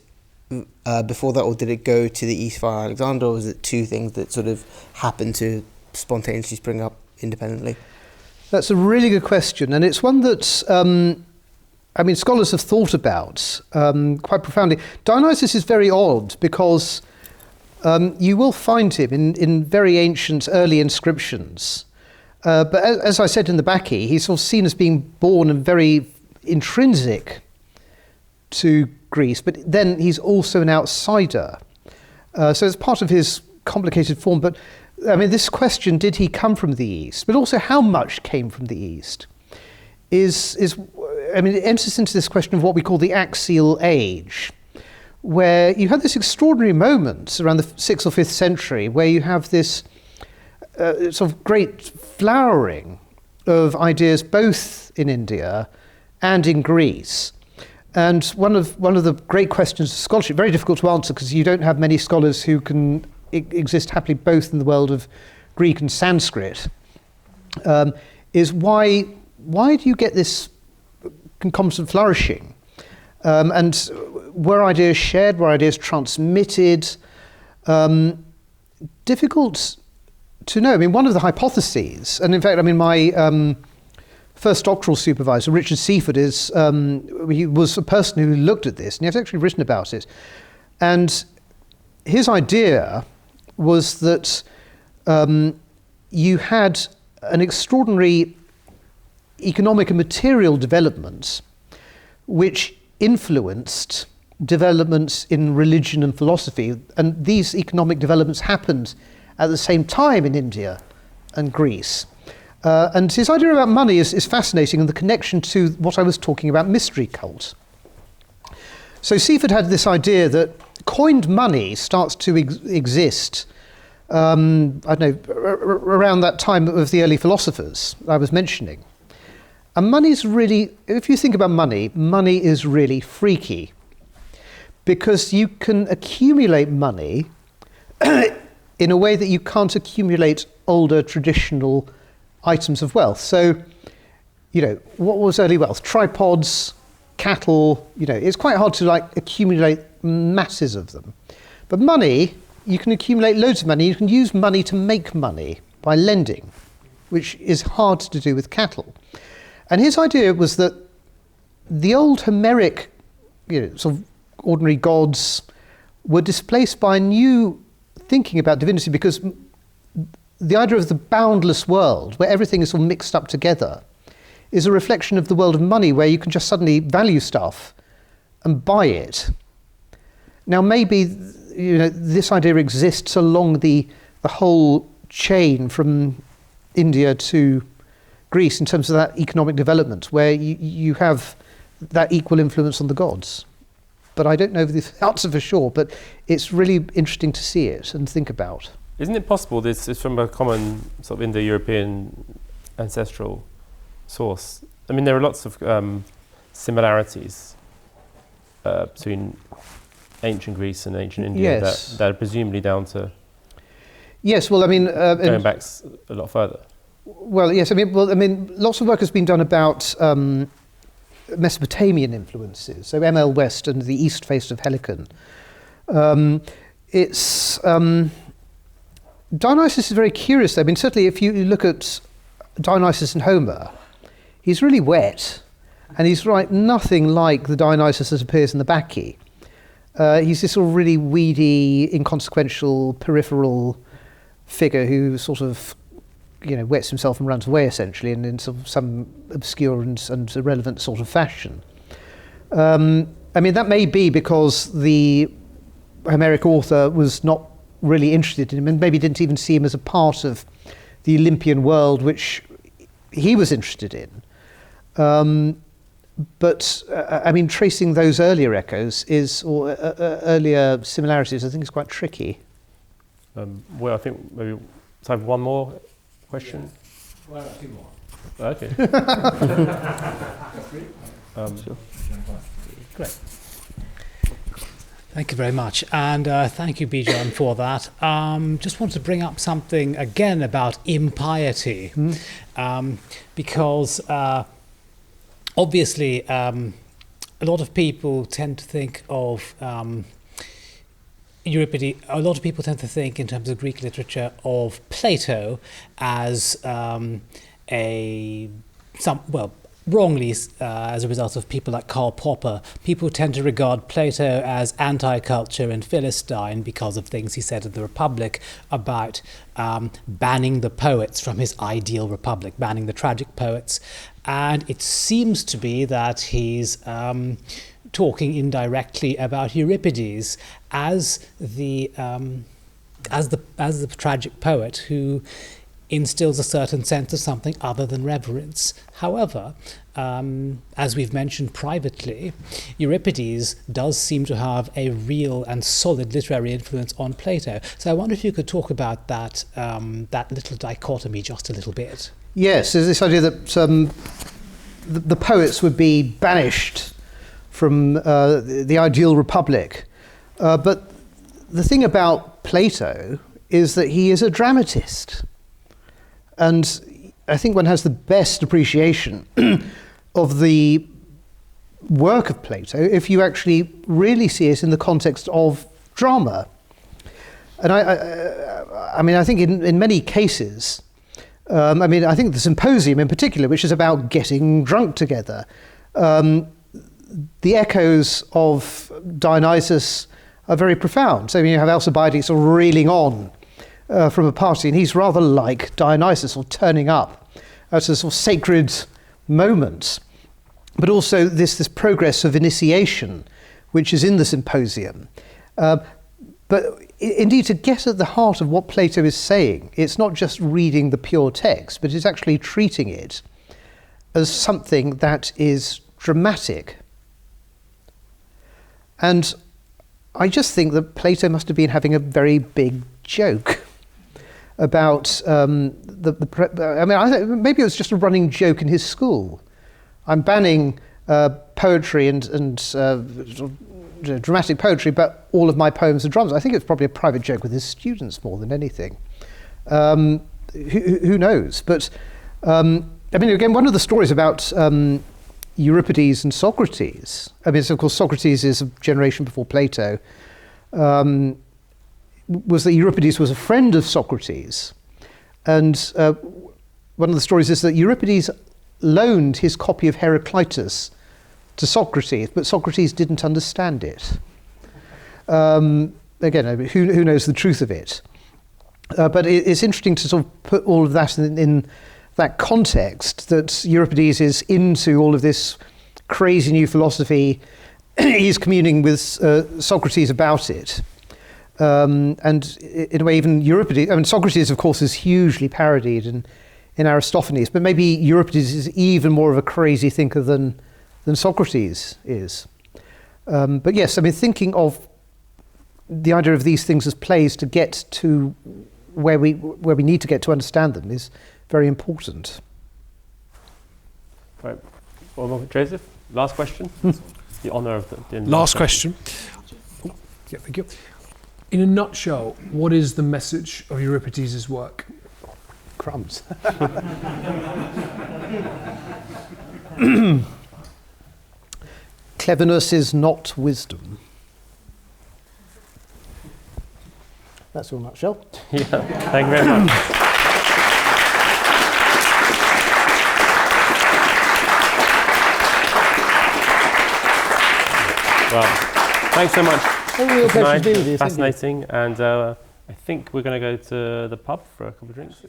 before that, or did it go to the East via Alexander, or was it two things that sort of happened to spontaneously spring up independently? That's a really good question, and it's one that scholars have thought about quite profoundly. Dionysus is very odd because you will find him in very ancient early inscriptions. But as I said in the Bacchae, he's sort of seen as being born and very intrinsic to Greece, but then he's also an outsider. So it's part of his complicated form. But I mean, this question, did he come from the East? But also how much came from the East it enters into this question of what we call the axial age, where you have this extraordinary moment around the 6th or 5th century where you have this sort of great flowering of ideas both in India and in Greece. And one of the great questions of scholarship, very difficult to answer because you don't have many scholars who can exist happily both in the world of Greek and Sanskrit, is why do you get this concomitant flourishing? And were ideas shared, were ideas transmitted? Difficult to know. I mean, one of the hypotheses, and in fact, I mean, my first doctoral supervisor, Richard Seaford, he was a person who looked at this, and he has actually written about it. And his idea was that you had an extraordinary economic and material development which influenced developments in religion and philosophy. And these economic developments happened at the same time in India and Greece. And his idea about money is fascinating, and the connection to what I was talking about, mystery cult. So Seaford had this idea that coined money starts to exist, I don't know, around that time of the early philosophers I was mentioning. And money's really, if you think about money, money is really freaky, because you can accumulate money in a way that you can't accumulate older traditional items of wealth. So, you know, what was early wealth? Tripods, cattle, you know, it's quite hard to like accumulate masses of them. But money, you can accumulate loads of money. You can use money to make money by lending, which is hard to do with cattle. And his idea was that the old Homeric, you know, sort of ordinary gods were displaced by new thinking about divinity, because the idea of the boundless world, where everything is all mixed up together, is a reflection of the world of money, where you can just suddenly value stuff and buy it. Now, maybe, you know, this idea exists along the whole chain from India to Greece in terms of that economic development, where you have that equal influence on the gods. But I don't know the answer for sure, but it's really interesting to see it and think about. Isn't it possible this is from a common sort of Indo-European ancestral source? I mean, there are lots of similarities between ancient Greece and ancient India, Yes. that are presumably down to Yes, well, I mean... going back a lot further. Well, yes, I mean, lots of work has been done about Mesopotamian influences, so M.L. West and the east face of Helicon. Dionysus is very curious. I mean, certainly if you look at Dionysus and Homer, he's really wet, and he's nothing like the Dionysus that appears in the Bacchae. He's this sort of really weedy, inconsequential, peripheral figure who sort of, you know, wets himself and runs away, essentially, and in sort of some obscure and irrelevant sort of fashion. I mean, that may be because the Homeric author was not really interested in him, and maybe didn't even see him as a part of the Olympian world, which he was interested in. But I mean, tracing those earlier echoes or earlier similarities, I think is quite tricky. Well, I think maybe let's have one more question. Yeah. Well, a few more. Okay. Sure. Great. Thank you very much, and thank you, Bijan, for that. Just want to bring up something again about impiety, because obviously a lot of people tend to think of Euripides. A lot of people tend to think, in terms of Greek literature, of Plato as wrongly, as a result of people like Karl Popper. People tend to regard Plato as anti-culture and Philistine because of things he said in the Republic about banning the poets from his ideal republic, banning the tragic poets. And it seems to be that he's talking indirectly about Euripides as the tragic poet who instills a certain sense of something other than reverence. However, as we've mentioned privately, Euripides does seem to have a real and solid literary influence on Plato. So I wonder if you could talk about that little dichotomy just a little bit. Yes, there's this idea that the poets would be banished from the ideal republic. But the thing about Plato is that he is a dramatist. And I think one has the best appreciation of the work of Plato if you actually really see it in the context of drama. And I mean, I think in many cases, I think the Symposium in particular, which is about getting drunk together, the echoes of Dionysus are very profound. So you have Alcibiades sort of reeling on from a party, and he's rather like Dionysus, or turning up at a sort of sacred moment. But also this progress of initiation, which is in the Symposium. But indeed, to get at the heart of what Plato is saying, it's not just reading the pure text, but it's actually treating it as something that is dramatic. And I just think that Plato must have been having a very big joke about maybe it was just a running joke in his school. I'm banning poetry and dramatic poetry, but all of my poems are dramas. I think it's probably a private joke with his students more than anything. Who knows? But again, one of the stories about Euripides and Socrates, so of course Socrates is a generation before Plato, was that Euripides was a friend of Socrates. And one of the stories is that Euripides loaned his copy of Heraclitus to Socrates, but Socrates didn't understand it. Again, who knows the truth of it? But it's interesting to sort of put all of that in that context, that Euripides is into all of this crazy new philosophy. He's communing with Socrates about it. And in a way, even Euripides, Socrates, of course, is hugely parodied in Aristophanes, but maybe Euripides is even more of a crazy thinker than Socrates is. But yes, thinking of the idea of these things as plays to get to where we need to get to understand them is very important. Right. Well, Joseph, last question. The honour of the last question. Oh, yeah, thank you. In a nutshell, what is the message of Euripides' work? Crumbs. Cleverness is not wisdom. That's all in a nutshell. Yeah, thank you very much. Well, thanks so much. Real pleasure to be with you. Fascinating, and I think we're going to go to the pub for a couple of drinks.